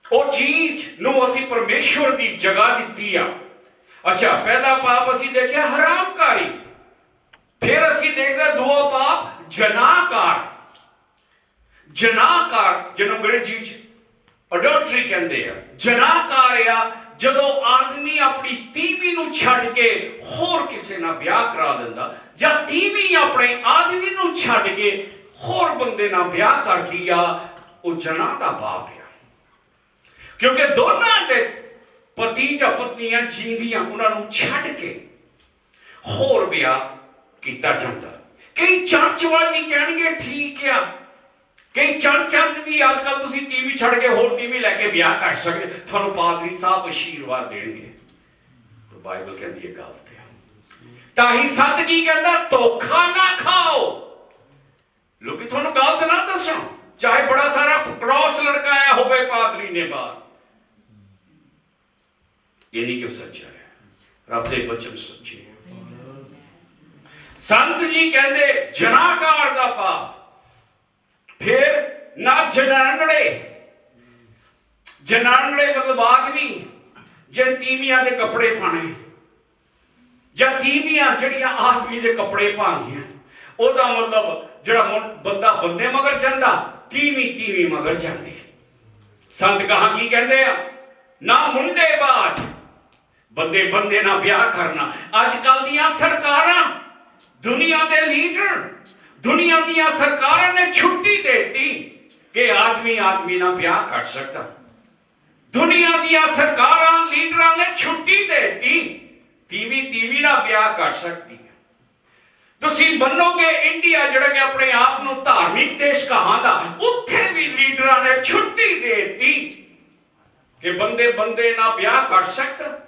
A: ਉਹ ਚੀਜ਼ ਨੂੰ ਅਸੀਂ ਪਰਮੇਸ਼ਵਰ ਦੀ ਜਗ੍ਹਾ ਦਿੱਤੀ ਆ। ਅੱਛਾ, ਪਹਿਲਾ ਪਾਪ ਅਸੀਂ ਦੇਖਿਆ ਹਰਾਮਕਾਰੀ। ਫਿਰ ਅਸੀਂ ਦੇਖਦੇ ਦੂਆ ਪਾਪ ਜਨਾਕਾਰ। ਜਨਾਕਾਰ ਜਿਹਨੂੰ ਅੰਗਰੇਜ਼ੀ ਵਿੱਚ ਅਡਲਟਰੀ ਕਹਿੰਦੇ ਆ। ਜਨਾਕਾਰ ਆ ਜਦੋਂ ਆਦਮੀ ਆਪਣੀ ਤੀਵੀਂ ਨੂੰ ਛੱਡ ਕੇ ਹੋਰ ਕਿਸੇ ਨਾਲ ਵਿਆਹ ਕਰਾ ਦਿੰਦਾ, ਜਾਂ ਤੀਵੀਂ ਆਪਣੇ ਆਦਮੀ ਨੂੰ ਛੱਡ ਕੇ ਹੋਰ ਬੰਦੇ ਨਾਲ ਵਿਆਹ ਕਰਦੀ ਆ, ਉਹ ਜਨਾ ਦਾ ਪਾਪ ਆ। ਕਿਉਂਕਿ ਦੋਨਾਂ ਦੇ ਪਤੀ ਜਾਂ ਪਤਨੀਆਂ ਜੀਂਦੀਆਂ ਉਹਨਾਂ ਨੂੰ ਛੱਡ ਕੇ ਹੋਰ ਵਿਆਹ ਕੀਤਾ ਜਾਂਦਾ। ਕਈ ਚਰਚ ਵਾਲੇ ਵੀ ਕਹਿਣਗੇ ਠੀਕ ਆ, ਕਈ ਚਰਚਾਂ 'ਚ ਵੀ ਅੱਜ ਕੱਲ੍ਹ ਤੁਸੀਂ ਟੀਵੀ ਛੱਡ ਕੇ ਹੋਰ ਟੀਵੀ ਲੈ ਕੇ ਵਿਆਹ ਕਰ ਸਕਦੇ, ਤੁਹਾਨੂੰ ਪਾਦਰੀ ਸਾਹਿਬ ਆਸ਼ੀਰਵਾਦ ਦੇਣਗੇ। ਬਾਈਬਲ ਕਹਿੰਦੀ ਹੈ ਗਲਤ ਹੈ। ਤਾਂ ਹੀ ਸੰਤ ਕੀ ਕਹਿੰਦਾ, ਧੋਖਾ ਨਾ ਖਾਓ। ਲੋਕੀ ਤੁਹਾਨੂੰ ਗਲਤ ਨਾ ਦੱਸਣ, ਚਾਹੇ ਬੜਾ ਸਾਰਾ ਕ੍ਰੋਸ ਲੜਕਾਇਆ ਹੋਵੇ ਪਾਦਰੀ ਨੇ ਬਾਹਰ, ਇਹ ਨਹੀਂ ਕਿ ਸੱਚਾ ਹੈ। ਰੱਬ ਦੇ ਬਚਨ ਸੱਚੇ ਹੈ। ਸੰਤ ਜੀ ਕਹਿੰਦੇ ਜਨਾਕਾਰ ਦਾ ਪਾਪ, ਫਿਰ ਨਾ ਜਨਾਨੜੇ। ਜਨਾਨੜੇ ਮਤਲਬ ਆਦਮੀ ਜੇ ਤੀਵੀਆਂ ਦੇ ਕੱਪੜੇ ਪਾਣੇ, ਜਾਂ ਤੀਵੀਆਂ ਜਿਹੜੀਆਂ ਆਦਮੀ ਦੇ ਕੱਪੜੇ ਪਾਉਂਦੀਆਂ, ਉਹਦਾ ਮਤਲਬ ਜਿਹੜਾ ਬੰਦਾ ਬੰਦੇ ਮਗਰ ਜਾਂਦਾ, ਤੀਵੀਂ ਮਗਰ ਜਾਂਦੀ। ਸੰਤ ਕਹਾਂ ਕੀ ਕਹਿੰਦੇ ਆ, ਨਾ ਮੁੰਡੇਬਾਜ਼, ਬੰਦੇ ਨਾਲ ਵਿਆਹ ਕਰਨਾ। ਅੱਜ ਕੱਲ ਦੀਆਂ ਸਰਕਾਰਾਂ, ਦੁਨੀਆ ਦੇ ਲੀਡਰ, ਦੁਨੀਆ ਦੀਆਂ ਸਰਕਾਰਾਂ ਨੇ ਛੁੱਟੀ ਦੇਤੀ ਕਿ ਆਦਮੀ ਨਾਲ ਵਿਆਹ ਕਰ ਸਕਦਾ। ਦੁਨੀਆ ਦੀਆਂ ਸਰਕਾਰਾਂ, ਲੀਡਰਾਂ ਨੇ ਛੁੱਟੀ ਦੇਤੀ, ਤੀਵੀਂ ਨਾਲ ਵਿਆਹ ਕਰ ਸਕਦੀ ਹੈ। ਤੁਸੀਂ ਮੰਨੋਗੇ ਇੰਡੀਆ ਜਿਹੜਾ ਕਿ ਆਪਣੇ ਆਪ ਨੂੰ ਧਾਰਮਿਕ ਦੇਸ਼ ਕਹਾਂਦਾ, ਉੱਥੇ ਵੀ ਲੀਡਰਾਂ ਨੇ ਛੁੱਟੀ ਦੇਤੀ ਕਿ ਬੰਦੇ ਨਾਲ ਵਿਆਹ ਕਰ ਸਕਦਾ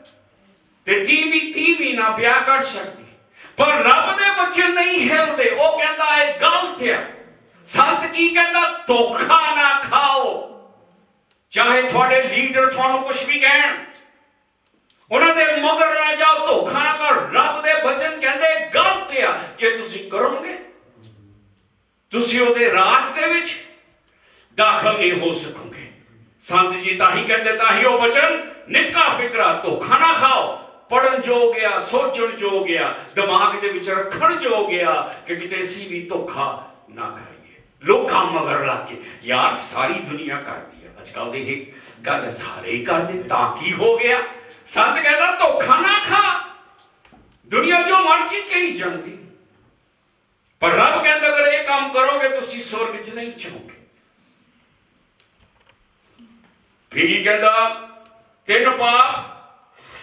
A: ਤੇ ਤੀਵੀਂ ਨਾਲ ਵਿਆਹ ਕਰ ਸਕਦੀ। ਪਰ ਰੱਬ ਦੇ ਬੱਚੇ ਨਹੀਂ ਹਿਲਦੇ, ਉਹ ਕਹਿੰਦਾ ਇਹ ਗਲਤ ਹੈ। ਸੰਤ ਕੀ ਕਹਿੰਦਾ, ਧੋਖਾ ਨਾ ਖਾਓ। ਚਾਹੇ ਤੁਹਾਡੇ ਲੀਡਰ ਤੁਹਾਨੂੰ ਕੁਝ ਵੀ ਕਹਿਣ, ਉਹਨਾਂ ਦੇ ਮਗਰ ਨਾ ਜਾਓ, ਧੋਖਾ ਨਾ ਕਰੋ। ਰੱਬ ਦੇ ਬਚਨ ਕਹਿੰਦੇ ਗਲਤ ਆ। ਜੇ ਤੁਸੀਂ ਕਰੋਗੇ, ਤੁਸੀਂ ਉਹਦੇ ਰਾਜ ਦੇ ਵਿੱਚ ਦਾਖਲ ਨਹੀਂ ਹੋ ਸਕੋਗੇ। ਸੰਤ ਜੀ ਤਾਂ ਹੀ ਕਹਿੰਦੇ, ਤਾਂ ਹੀ ਉਹ ਬਚਨ ਨਿੱਕਾ ਫਿਕਰਾ, ਧੋਖਾ ਨਾ ਖਾਓ, ਪੜਨ ਜੋ ਗਿਆ, ਸੋਚਣ ਜੋ ਗਿਆ, ਦਿਮਾਗ ਦੇ ਵਿੱਚ ਰੱਖਣ ਜੋ ਗਿਆ ਕਿ ਕਿਤੇ ਅਸੀਂ ਵੀ ਧੋਖਾ ਨਾ ਖਾਈਏ। ਲੋਕਾਂ ਮਗਰ ਲੱਗ ਕੇ, ਯਾਰ ਸਾਰੀ ਦੁਨੀਆ ਕਰਦੀ ਹੈ ਅੱਜ ਕੱਲ੍ਹ ਦੀ ਇਹ ਗੱਲ, ਸਾਰੇ ਹੀ ਕਰਦੇ, ਤਾਂ ਕੀ ਹੋ ਗਿਆ। ਸੰਤ ਕਹਿੰਦਾ ਧੋਖਾ ਨਾ ਖਾ, ਦੁਨੀਆ ਜੋ ਮਰਜ਼ੀ ਕਹੀ ਜਾਂਦੀ, ਪਰ ਰੱਬ ਕਹਿੰਦਾ ਅਗਰ ਇਹ ਕੰਮ ਕਰੋਗੇ ਤੁਸੀਂ ਸਵਰਗ 'ਚ ਨਹੀਂ ਜਾਓਗੇ। ਫਿਰ ਕੀ ਕਹਿੰਦਾ, 3 ਪਾਪ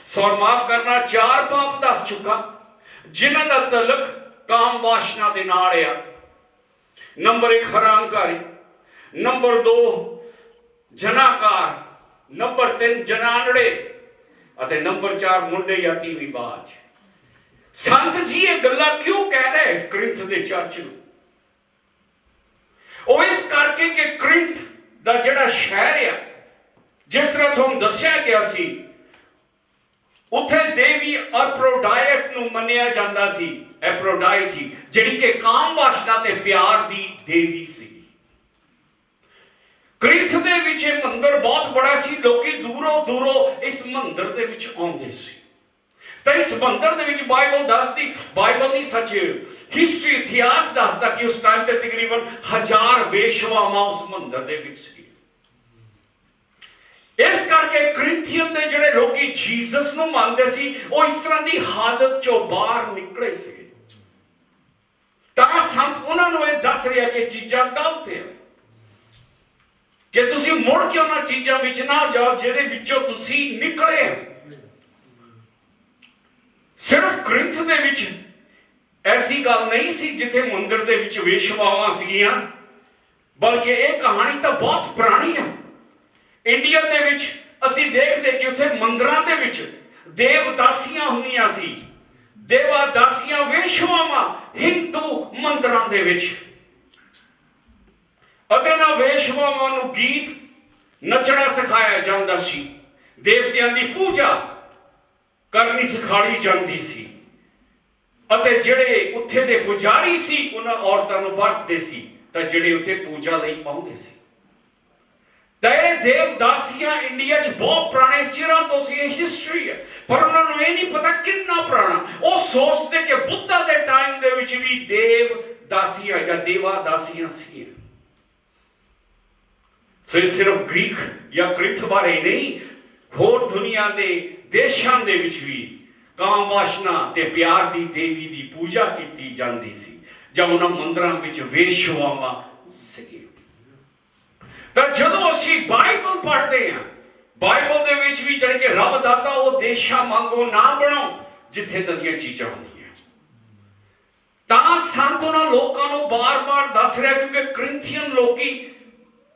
A: ਸੌਰ ਮਾਫ ਕਰਨਾ, 4 ਪਾਪ ਦੱਸ ਚੁੱਕਾ ਜਿਨ੍ਹਾਂ ਦਾ ਤਲਕ ਕਾਮ ਵਾਸ਼ਨਾ ਦੇ ਨਾਲ ਆ। ਨੰਬਰ 1 ਹਰਾਮਕਾਰੀ, ਨੰਬਰ 2 ਜਨਾਕਾਰ, ਨੰਬਰ 3 ਜਨਾਨੜੇ ਅਤੇ ਨੰਬਰ 4 ਮੁੰਡੇ ਜਾਂ ਤੀਵੀਂਬਾਜ਼। ਸੰਤ ਜੀ ਇਹ ਗੱਲਾਂ ਕਿਉਂ ਕਹਿ ਰਹੇ ਕਰਿੰਥ ਦੇ ਚਰਚ ਨੂੰ? ਉਹ ਇਸ ਕਰਕੇ ਕਿ ਕਰਿੰਥ ਦਾ ਜਿਹੜਾ ਸ਼ਹਿਰ ਆ, ਜਿਸ ਤਰ੍ਹਾਂ ਤੁਹਾਨੂੰ ਦੱਸਿਆ ਗਿਆ ਸੀ, ਉੱਥੇ ਦੇਵੀ ਅਪਰੋਡਾਇਟ ਨੂੰ ਮੰਨਿਆ ਜਾਂਦਾ ਸੀ। ਐਪਰੋਡਾਈਟੀ ਜਿਹੜੀ ਕਿ ਕਾਮ ਵਾਸ਼ਨਾ ਤੇ ਪਿਆਰ ਦੀ ਦੇਵੀ ਸੀ। ਕਰਿੰਥ ਦੇ ਵਿੱਚ ਇਹ ਮੰਦਿਰ ਬਹੁਤ ਬੜਾ ਸੀ, ਲੋਕੀ ਦੂਰੋਂ ਇਸ ਮੰਦਿਰ ਦੇ ਵਿੱਚ ਆਉਂਦੇ ਸੀ। ਤਾਂ ਇਸ ਮੰਦਿਰ ਦੇ ਵਿੱਚ ਬਾਈਬਲ ਦੱਸਦੀ, ਬਾਈਬਲ ਨਹੀਂ ਸੱਚ ਹਿਸਟਰੀ, ਇਤਿਹਾਸ ਦੱਸਦਾ ਕਿ ਉਸ ਟਾਈਮ ਤੇ ਤਕਰੀਬਨ 1000 ਵੇਸ਼ਵਾਵਾਂ ਉਸ ਮੰਦਿਰ ਦੇ ਵਿੱਚ ਸੀ। ਇਸ ਕਰਕੇ ਕਰਿੰਥੀਅਨ ਦੇ ਜਿਹੜੇ ਲੋਕੀ ਜੀਸਸ ਨੂੰ ਮੰਨਦੇ ਸੀ, ਉਹ ਇਸ ਤਰ੍ਹਾਂ ਦੀ ਹਾਲਤ ਚੋਂ ਬਾਹਰ ਨਿਕਲੇ ਸੀ। ਤਾਂ ਸੰਤ ਉਹਨਾਂ ਨੂੰ ਇਹ ਦੱਸ ਰਿਹਾ ਕਿ ਚੀਜ਼ਾਂ ਗਲਤ ਹੈ, ਕਿ ਤੁਸੀਂ ਮੁੜ ਕੇ ਉਹਨਾਂ ਚੀਜ਼ਾਂ ਵਿੱਚ ਨਾ ਜਾਓ ਜਿਹਦੇ ਵਿੱਚੋਂ ਤੁਸੀਂ ਨਿਕਲੇ। ਸਿਰਫ ਕਰਿੰਥ ਦੇ ਵਿੱਚ ਐਸੀ ਗੱਲ ਨਹੀਂ ਸੀ ਜਿੱਥੇ ਮੰਦਿਰ ਦੇ ਵਿੱਚ ਵੇਸ਼ਵਾਵਾਂ ਸੀਗੀਆਂ, ਬਲਕਿ ਇਹ ਕਹਾਣੀ ਤਾਂ ਬਹੁਤ ਪੁਰਾਣੀ ਹੈ। ਇੰਡੀਆ ਦੇ ਵਿੱਚ ਅਸੀਂ ਦੇਖਦੇ ਕਿ ਉੱਥੇ ਮੰਦਿਰਾਂ ਦੇ ਵਿੱਚ ਦੇਵਦਾਸੀਆਂ ਹੁੰਦੀਆਂ ਸੀ, ਦੇਵਾਦਾਸੀਆਂ ਵੇਸ਼ਵਾਵਾਂ ਹਿੰਦੂ ਮੰਦਿਰਾਂ ਦੇ ਵਿੱਚ। ਅਤੇ ਨਾ ਵੇਸ਼ਵਾਵਾਂ ਨੂੰ ਗੀਤ ਨੱਚਣਾ ਸਿਖਾਇਆ ਜਾਂਦਾ ਸੀ, ਦੇਵਤਿਆਂ ਦੀ ਪੂਜਾ ਕਰਨੀ ਸਿਖਾਈ ਜਾਂਦੀ ਸੀ। ਅਤੇ ਜਿਹੜੇ ਉੱਥੇ ਦੇ ਪੁਜਾਰੀ ਸੀ ਉਹਨਾਂ ਔਰਤਾਂ ਨੂੰ ਵਰਤਦੇ ਸੀ, ਤਾਂ ਜਿਹੜੇ ਉੱਥੇ ਪੂਜਾ ਲਈ ਆਉਂਦੇ ਸੀ। ਤਾਂ ਇਹ ਦੇਵਦਾਸੀਆਂ ਇੰਡੀਆ 'ਚ ਬਹੁਤ ਪੁਰਾਣੇ ਚਿਰਾਂ ਤੋਂ ਸੀ, ਇਹ ਹਿਸਟਰੀ ਹੈ। ਪਰ ਉਹਨਾਂ ਨੂੰ ਇਹ ਨਹੀਂ ਪਤਾ ਕਿੰਨਾ ਪੁਰਾਣਾ। ਉਹ ਸੋਚਦੇ ਕਿ ਬੁੱਧਾ ਦੇ ਟਾਈਮ ਦੇ ਵਿੱਚ ਵੀ ਦੇਵਦਾਸੀਆਂ ਜਾਂ ਦੇਵਾਦਾਸੀਆਂ ਸੀ। ਸੋ ਇਹ ਸਿਰਫ ਗ੍ਰੀਕ ਜਾਂ ਕਰਿੰਥ ਬਾਰੇ ਨਹੀਂ, ਹੋਰ ਦੁਨੀਆ ਦੇ ਦੇਸ਼ਾਂ ਦੇ ਵਿੱਚ ਵੀ ਕਾਮ ਵਾਸ਼ਨਾ ਤੇ ਪਿਆਰ ਦੀ ਦੇਵੀ ਦੀ ਪੂਜਾ ਕੀਤੀ ਜਾਂਦੀ ਸੀ, ਜਾਂ ਉਹਨਾਂ ਮੰਦਿਰਾਂ ਵਿੱਚ ਵੇਸ਼ਵਾਵਾਂ ਸੀ। ਤਾਂ ਜਦੋਂ ਅਸੀਂ ਬਾਈਬਲ ਪੜ੍ਹਦੇ ਹਾਂ, ਬਾਈਬਲ ਦੇ ਵਿੱਚ ਵੀ ਜਿਹੜੇ ਕਿ ਰੱਬ ਦੱਸਦਾ ਉਹ ਦੇਸ਼ਾਂ ਵਾਂਗੂ ਨਾ ਬਣੋ ਜਿੱਥੇ ਦੀਆਂ ਚੀਜ਼ਾਂ ਹੁੰਦੀਆਂ। ਤਾਂ ਸੰਤ ਉਹਨਾਂ ਲੋਕਾਂ ਨੂੰ ਬਾਰ-ਬਾਰ ਦੱਸ ਰਿਹਾ, ਕਿਉਂਕਿ ਕਰਿੰਥੀਅਨ ਲੋਕੀ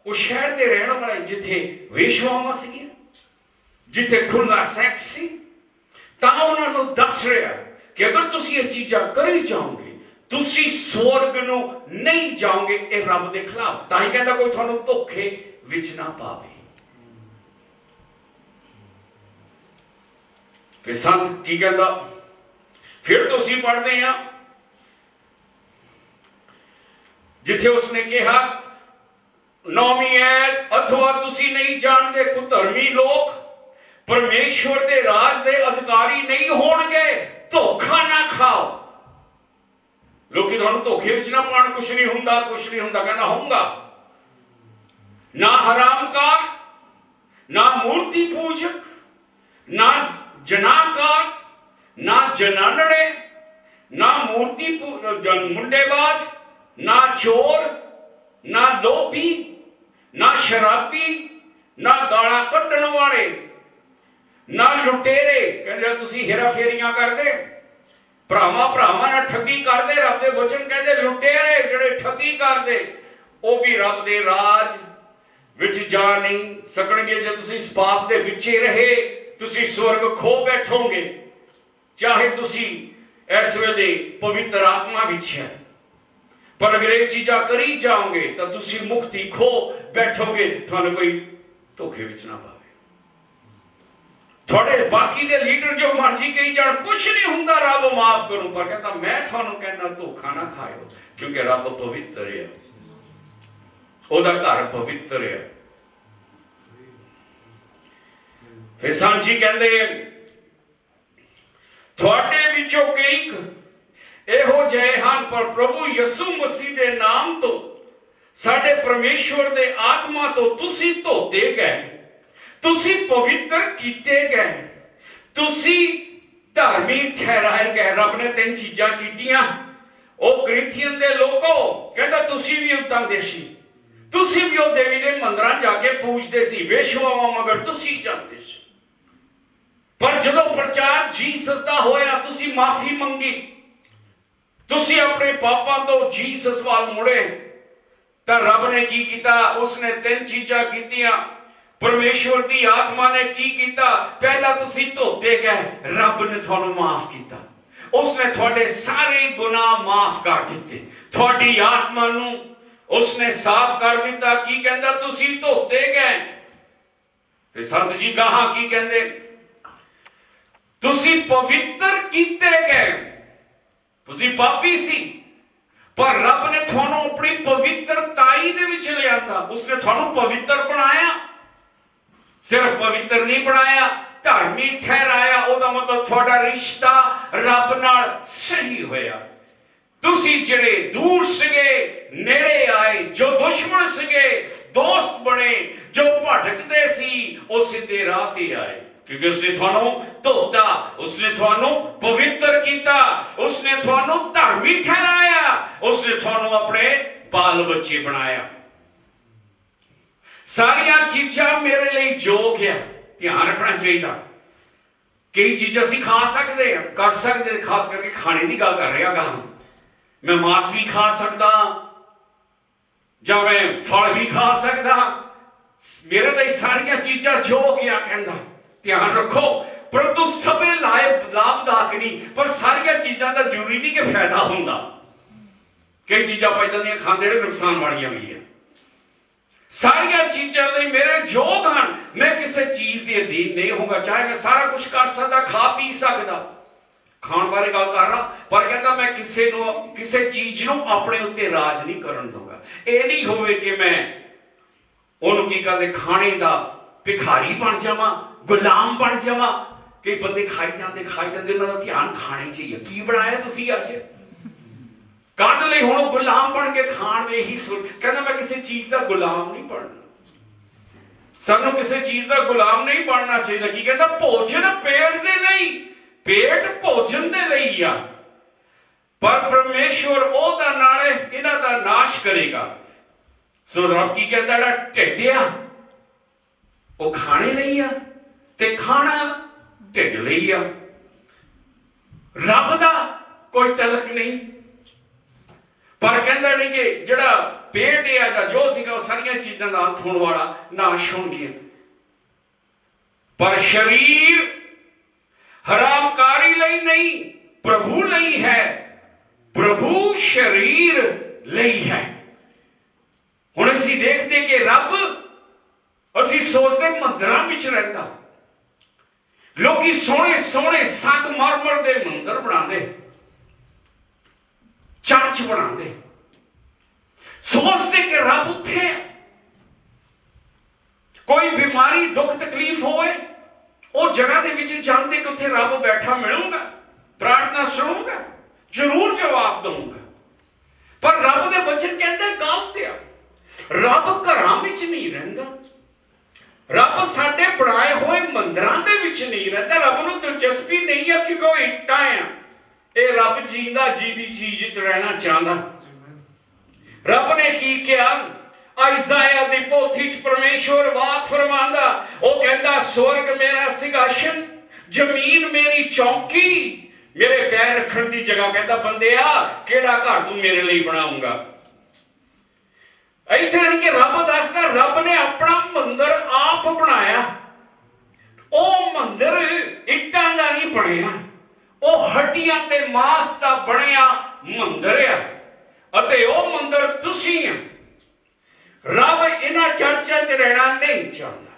A: ਉਹ ਸ਼ਹਿਰ ਦੇ ਰਹਿਣ ਵਾਲੇ ਜਿੱਥੇ ਵੇਸ਼ਵਾਵਾਂ ਸੀਗੀਆਂ, ਜਿੱਥੇ ਖੁੱਲ੍ਹਾ ਸੈਕਸ ਸੀ। ਤਾਂ ਉਹਨਾਂ ਨੂੰ ਦੱਸ ਰਿਹਾ ਕਿ ਅਗਰ ਤੁਸੀਂ ਇਹ ਚੀਜ਼ਾਂ ਕਰੀ ਜਾਓਗੇ ਤੁਸੀਂ ਸਵਰਗ ਨੂੰ ਨਹੀਂ ਜਾਓਗੇ। ਇਹ ਰੱਬ ਦੇ ਖਿਲਾਫ। ਤਾਂ ਹੀ ਕਹਿੰਦਾ ਕੋਈ ਤੁਹਾਨੂੰ ਧੋਖੇ ਵਿੱਚ ਨਾ ਪਾਵੇ। ਫਿਰ ਸੰਤ ਕੀ ਕਹਿੰਦਾ, ਫਿਰ ਤੁਸੀਂ ਪੜ੍ਹਦੇ ਆ ਜਿੱਥੇ ਉਸਨੇ ਕਿਹਾ 9ਵੀਂ ਐਤ, ਅਥਵਾ ਤੁਸੀਂ ਨਹੀਂ ਜਾਣਦੇ ਕੁਧਰਮੀ ਲੋਕ ਪਰਮੇਸ਼ਵਰ ਦੇ ਰਾਜ ਦੇ ਅਧਿਕਾਰੀ ਨਹੀਂ ਹੋਣਗੇ। ਧੋਖਾ ਨਾ ਖਾਓ। ਲੋਕੀ ਤੁਹਾਨੂੰ ਧੋਖੇ ਵਿੱਚ ਨਾ ਪਾਉਣ। ਕੁਛ ਨਹੀਂ ਹੁੰਦਾ, ਕੁਛ ਨਹੀਂ ਹੁੰਦਾ। ਕਹਿੰਦਾ ਹੋਊਗਾ ਨਾ ਹਰਾਮਕਾਰ, ਨਾ ਮੂਰਤੀ ਪੂਜਕ, ਨਾ ਜਨਾਕਾਰ, ਨਾ ਜਨਾਨੜੇ, ਨਾ ਮੂਰਤੀ ਮੁੰਡੇਬਾਜ਼, ਨਾ ਚੋਰ, ਨਾ ਲੋਭੀ, ਨਾ ਸ਼ਰਾਬੀ, ਨਾ ਗਾਲਾਂ ਕੱਢਣ ਵਾਲੇ, ਨਾ ਲੁਟੇਰੇ। ਕਹਿੰਦੇ ਤੁਸੀਂ ਹੇਰਾ ਫੇਰੀਆਂ ਕਰਦੇ, ਭਰਾਵਾਂ ਨਾਲ ਠੱਗੀ ਕਰਦੇ। ਰੱਬ ਦੇ ਵਚਨ ਕਹਿੰਦੇ ਲੁਟੇਰੇ ਜਿਹੜੇ ਠੱਗੀ ਕਰਦੇ ਉਹ ਵੀ ਰੱਬ ਦੇ ਰਾਜ ਵਿੱਚ ਜਾ ਨਹੀਂ ਸਕਣਗੇ। ਜੇ ਤੁਸੀਂ ਇਸ ਪਾਪ ਦੇ ਵਿੱਚ ਹੀ ਰਹੇ ਤੁਸੀਂ ਸਵਰਗ ਖੋ ਬੈਠੋਗੇ। ਚਾਹੇ ਤੁਸੀਂ ਇਸ ਵੇਲੇ ਪਵਿੱਤਰ ਆਤਮਾ ਵਿੱਚ ਹੈ, ਪਰ ਅਗਰ ਇਹ ਚੀਜ਼ਾਂ ਕਰੀ ਜਾਓਗੇ ਤਾਂ ਤੁਸੀਂ ਮੁਕਤੀ ਖੋ ਬੈਠੋਗੇ। ਤੁਹਾਨੂੰ ਕੋਈ ਧੋਖੇ ਵਿੱਚ ਨਾ ਪਾਵੇ। ਤੁਹਾਡੇ ਬਾਕੀ ਦੇ ਲੀਡਰ ਜੋ ਮਰਜ਼ੀ ਕਹੀ ਜਾਣ, ਕੁਛ ਨਹੀਂ ਹੁੰਦਾ, ਰੱਬ ਮਾਫ ਕਰੂ। ਪਰ ਕਹਿੰਦਾ ਮੈਂ ਤੁਹਾਨੂੰ ਕਹਿੰਦਾ ਧੋਖਾ ਨਾ ਖਾਇਓ, ਕਿਉਂਕਿ ਰੱਬ ਪਵਿੱਤਰ ਹੈ, ਉਹਦਾ ਘਰ ਪਵਿੱਤਰ ਹੈ। ਫਿਰ ਸਾਂਝੀ ਕਹਿੰਦੇ ਤੁਹਾਡੇ ਵਿੱਚੋਂ ਕਈ ਇਹੋ ਜਿਹੇ ਹਨ, ਪਰ ਪ੍ਰਭੂ ਯਿਸੂ ਮਸੀਹ ਦੇ ਨਾਮ ਤੋਂ ਸਾਡੇ ਪਰਮੇਸ਼ਵਰ ਦੇ ਆਤਮਾ ਤੋਂ ਤੁਸੀਂ ਧੋਤੇ ਗਏ, ਤੁਸੀਂ ਪਵਿੱਤਰ ਕੀਤੇ ਗਏ, ਤੁਸੀਂ ਧਰਮੀ ਠਹਿਰਾਏ ਗਏ। ਰੱਬ ਨੇ 3 ਚੀਜ਼ਾਂ ਕੀਤੀਆਂ। ਉਹ ਕਰਿੰਥੀਅਨ ਦੇ ਲੋਕੋ ਕਹਿੰਦਾ ਤੁਸੀਂ ਵੀ ਉਦਾਂ ਦੇ ਸੀ, ਤੁਸੀਂ ਵੀ ਉਹ ਦੇਵੀ ਦੇ ਮੰਦਰਾਂ ਜਾ ਕੇ ਪੂਜਦੇ ਸੀ, ਵੇਸ਼ਵਾਵਾਂ ਮਗਰ ਤੁਸੀਂ ਜਾਂਦੇ ਸੀ। ਪਰ ਜਦੋਂ ਪ੍ਰਚਾਰ ਜੀਸਸ ਦਾ ਹੋਇਆ ਤੁਸੀਂ ਮਾਫੀ ਮੰਗੀ, ਤੁਸੀਂ ਆਪਣੇ ਪਾਪਾਂ ਤੋਂ ਜੀਸਸ ਵੱਲ ਮੁੜੇ, ਤਾਂ ਰੱਬ ਨੇ ਕੀ ਕੀਤਾ? ਉਸਨੇ 3 ਚੀਜ਼ਾਂ ਕੀਤੀਆਂ। ਪਰਮੇਸ਼ਵਰ ਦੀ ਆਤਮਾ ਨੇ ਕੀ ਕੀਤਾ? ਪਹਿਲਾਂ ਤੁਸੀਂ ਧੋਤੇ ਗਏ, ਰੱਬ ਨੇ ਤੁਹਾਨੂੰ ਮਾਫ ਕੀਤਾ। ਉਸਨੇ ਤੁਹਾਡੇ ਸਾਰੇ ਗੁਨਾਹ ਮਾਫ ਕਰ ਦਿੱਤੇ। ਤੁਹਾਡੀ ਆਤਮਾ ਨੂੰ ਉਸਨੇ ਸਾਫ਼ ਕਰ ਦਿੱਤਾ। ਕੀ ਕਹਿੰਦਾ? ਤੁਸੀਂ ਧੋਤੇ ਗਏ। ਤੇ ਸੰਤ ਜੀ ਕਹਾ ਕੀ ਕਹਿੰਦੇ? ਤੁਸੀਂ ਪਵਿੱਤਰ ਕੀਤੇ ਗਏ। ਤੁਸੀਂ ਪਾਪੀ ਸੀ, ਪਰ ਰੱਬ ਨੇ ਤੁਹਾਨੂੰ ਆਪਣੀ ਪਵਿੱਤਰਤਾਈ ਦੇ ਵਿੱਚ ਲਿਆਂਦਾ। ਉਸਨੇ ਤੁਹਾਨੂੰ ਪਵਿੱਤਰ ਬਣਾਇਆ। ਸਿਰਫ ਪਵਿੱਤਰ ਨਹੀਂ ਬਣਾਇਆ, ਧਰਮੀ ਠਹਿਰਾਇਆ। ਉਹਦਾ ਮਤਲਬ ਤੁਹਾਡਾ ਰਿਸ਼ਤਾ ਰੱਬ ਨਾਲ ਸਹੀ ਹੋਇਆ। ਤੁਸੀਂ ਜਿਹੜੇ ਦੂਰ ਸੀਗੇ ਨੇੜੇ ਆਏ, ਜੋ ਦੁਸ਼ਮਣ ਸੀਗੇ ਦੋਸਤ ਬਣੇ, ਜੋ ਭਟਕਦੇ ਸੀ ਉਹ ਸਿੱਧੇ ਰਾਹ ਤੇ ਆਏ, ਕਿਉਂਕਿ ਉਸਨੇ ਤੁਹਾਨੂੰ ਧੋਤਾ, ਉਸਨੇ ਤੁਹਾਨੂੰ ਪਵਿੱਤਰ ਕੀਤਾ, ਉਸਨੇ ਤੁਹਾਨੂੰ ਧਰਮੀ ਠਹਿਰਾਇਆ, ਉਸਨੇ ਤੁਹਾਨੂੰ ਆਪਣੇ ਬਾਲ ਬੱਚੇ ਬਣਾਇਆ। ਸਾਰੀਆਂ ਚੀਜ਼ਾਂ ਮੇਰੇ ਲਈ ਯੋਗ ਆ। ਧਿਆਨ ਰੱਖਣਾ ਚਾਹੀਦਾ। ਕਈ ਚੀਜ਼ਾਂ ਅਸੀਂ ਖਾ ਸਕਦੇ ਹਾਂ, ਕਰ ਸਕਦੇ, ਖਾਸ ਕਰਕੇ ਖਾਣੇ ਦੀ ਗੱਲ ਕਰ ਰਿਹਾ ਗਾ। ਮੈਂ ਮਾਸ ਵੀ ਖਾ ਸਕਦਾ ਜਾਂ ਮੈਂ ਫਲ ਵੀ ਖਾ ਸਕਦਾ। ਮੇਰੇ ਲਈ ਸਾਰੀਆਂ ਚੀਜ਼ਾਂ ਯੋਗ ਆ ਕਹਿੰਦਾ। ਧਿਆਨ ਰੱਖੋ, ਪਰੰਤੂ ਸਭੇ ਲਾਭਦਾਇਕ ਨਹੀਂ। ਪਰ ਸਾਰੀਆਂ ਚੀਜ਼ਾਂ ਦਾ ਜ਼ਰੂਰੀ ਨਹੀਂ ਕਿ ਫਾਇਦਾ ਹੁੰਦਾ। ਕਈ ਚੀਜ਼ਾਂ ਆਪਾਂ ਏਦਾਂ ਦੀਆਂ ਖਾਂਦੇ ਜਿਹੜੇ ਨੁਕਸਾਨ ਵਾਲੀਆਂ ਵੀ ਆ। ਸਾਰੀਆਂ ਚੀਜ਼ਾਂ ਲਈ ਮੇਰੇ ਯੋਗ ਹਨ। ਮੈਂ ਕਿਸੇ ਚੀਜ਼ ਦੇ ਅਧੀਨ ਨਹੀਂ ਹੋਊਗਾ। ਚਾਹੇ ਮੈਂ ਸਾਰਾ ਕੁਝ ਕਰ ਸਕਦਾ, ਖਾ ਪੀ ਸਕਦਾ, ਖਾਣ ਬਾਰੇ ਗੱਲ ਕਰ ਰਹਾ, ਪਰ ਕਹਿੰਦਾ ਮੈਂ ਕਿਸੇ ਚੀਜ਼ ਨੂੰ ਆਪਣੇ ਉੱਤੇ ਰਾਜ ਨਹੀਂ ਕਰਨ ਦਊਗਾ। ਇਹ ਨਹੀਂ ਹੋਵੇ ਕਿ ਮੈਂ ਉਹਨੂੰ ਕੀ ਕਰਦੇ ਖਾਣੇ ਦਾ ਭਿਖਾਰੀ ਬਣ ਜਾਵਾਂ, ਗੁਲਾਮ ਬਣ ਜਾਵਾਂ। ਕਈ ਬੰਦੇ ਖਾਈ ਜਾਂਦੇ ਉਹਨਾਂ ਦਾ ਧਿਆਨ ਖਾਣੇ 'ਚ ਹੀ ਹੈ। ਕੀ ਬਣਾਇਆ ਤੁਸੀਂ ਅੱਜ? ਕੱਢ ਲਈ ਹੁਣ ਉਹ ਗੁਲਾਮ ਬਣ ਕੇ ਖਾਣ ਦੇ ਹੀ ਕਹਿੰਦਾ ਮੈਂ ਕਿਸੇ ਚੀਜ਼ ਦਾ ਗੁਲਾਮ ਨਹੀਂ ਬਣਨਾ। ਸਾਨੂੰ ਕਿਸੇ ਚੀਜ਼ ਦਾ ਗੁਲਾਮ ਨਹੀਂ ਬਣਨਾ ਚਾਹੀਦਾ। ਕੀ ਕਹਿੰਦਾ? ਭੋਜਨ ਪੇਟ ਦੇ ਲਈ, ਪੇਟ ਭੋਜਨ ਦੇ ਲਈ ਆ, ਪਰ ਪਰਮੇਸ਼ਵਰ ਉਹਦਾ ਨਾਲੇ ਇਹਨਾਂ ਦਾ ਨਾਸ਼ ਕਰੇਗਾ। ਸੋ ਰੱਬ ਕੀ ਕਹਿੰਦਾ? ਜਿਹੜਾ ਢਿੱਡ ਆ ਉਹ ਖਾਣੇ ਲਈ ਆ ਤੇ ਖਾਣਾ ਢਿੱਡ ਲਈ ਆ। ਰੱਬ ਦਾ ਕੋਈ ਤਲਕ ਨਹੀਂ। ਪਰ ਕਹਿੰਦਾ ਨਹੀਂ ਕਿ ਜਿਹੜਾ ਪੇਟ ਆ ਜਾਂ ਜੋ ਸੀਗਾ ਉਹ ਸਾਰੀਆਂ ਚੀਜ਼ਾਂ ਦਾ ਅੰਤ ਹੋਣ ਵਾਲਾ, ਨਾਸ਼ ਹੋਣਗੀਆਂ। ਪਰ ਸਰੀਰ ਹਰਾਮਕਾਰੀ ਲਈ ਨਹੀਂ, ਪ੍ਰਭੂ ਲਈ ਹੈ। ਪ੍ਰਭੂ ਸਰੀਰ ਲਈ ਹੈ। ਹੁਣ ਅਸੀਂ ਦੇਖਦੇ ਕਿ ਰੱਬ, ਅਸੀਂ ਸੋਚਦੇ ਮੰਦਿਰਾਂ ਵਿੱਚ ਰਹਿੰਦਾ। ਲੋਕੀ ਸੋਹਣੇ ਸੋਹਣੇ ਸੰਗਮਰਮਰ ਦੇ ਮੰਦਿਰ ਬਣਾਉਂਦੇ, ਚਰਚ ਬਣਾਉਂਦੇ, ਸੋਚਦੇ ਕਿ ਰੱਬ ਉੱਥੇ ਹੈ। ਕੋਈ ਬਿਮਾਰੀ, ਦੁੱਖ, ਤਕਲੀਫ ਹੋਵੇ, ਉਹ ਜਗ੍ਹਾ ਦੇ ਵਿੱਚ ਜਾਂਦੇ ਕਿ ਉੱਥੇ ਰੱਬ ਬੈਠਾ ਮਿਲੂਗਾ, ਪ੍ਰਾਰਥਨਾ ਸੁਣੂਗਾ, ਜ਼ਰੂਰ ਜਵਾਬ ਦਊਗਾ। ਪਰ ਰੱਬ ਦੇ ਬਚਨ ਕਹਿੰਦੇ ਗਲਤ ਆ। ਰੱਬ ਘਰਾਂ ਵਿੱਚ ਨਹੀਂ ਰਹਿੰਦਾ। ਰੱਬ ਸਾਡੇ ਬਣਾਏ ਹੋਏ ਮੰਦਿਰਾਂ ਦੇ ਵਿੱਚ ਨਹੀਂ ਰਹਿੰਦਾ। ਰੱਬ ਨੂੰ ਦਿਲਚਸਪੀ ਨਹੀਂ ਹੈ ਕਿਉਂਕਿ ਉਹ ਇੱਟਾਂ ਆ। ਇਹ ਰੱਬ ਜੀਂਦਾ ਜੀ ਦੀ ਚੀਜ਼ 'ਚ ਰਹਿਣਾ ਚਾਹੁੰਦਾ। ਰੱਬ ਨੇ ਕੀ ਕਿਹਾ? ਆਇਜ਼ਾਇਆ ਦੀ ਪੋਥੀ 'ਚ ਪਰਮੇਸ਼ਵਰ ਵਾਕ ਫਰਮਾਉਂਦਾ, ਉਹ ਕਹਿੰਦਾ ਸਵਰਗ ਮੇਰਾ ਸਿੰਘਾਸਨ, ਜ਼ਮੀਨ ਮੇਰੀ ਚੌਕੀ, ਮੇਰੇ ਪੈਰ ਰੱਖਣ ਦੀ ਜਗ੍ਹਾ। ਕਹਿੰਦਾ ਬੰਦਿਆ, ਕਿਹੜਾ ਘਰ ਤੂੰ ਮੇਰੇ ਲਈ ਬਣਾਉਂਗਾ? ਇੱਥੇ ਨਹੀਂ ਕਿ ਰੱਬ ਦੱਸਦਾ, ਰੱਬ ਨੇ ਆਪਣਾ ਮੰਦਿਰ ਆਪ ਬਣਾਇਆ। ਉਹ ਮੰਦਿਰ ਇੱਟਾਂ ਦਾ ਨਹੀਂ ਬਣਿਆ, ਉਹ ਹੱਡੀਆਂ ਤੇ ਮਾਸ ਦਾ ਬਣਿਆ ਮੰਦਿਰ ਆ। ਅਤੇ ਉਹ ਮੰਦਿਰ ਤੁਸੀਂ ਆ। ਰੱਬ ਇਹਨਾਂ ਚਰਚਾਂ 'ਚ ਰਹਿਣਾ ਨਹੀਂ ਚਾਹੁੰਦਾ।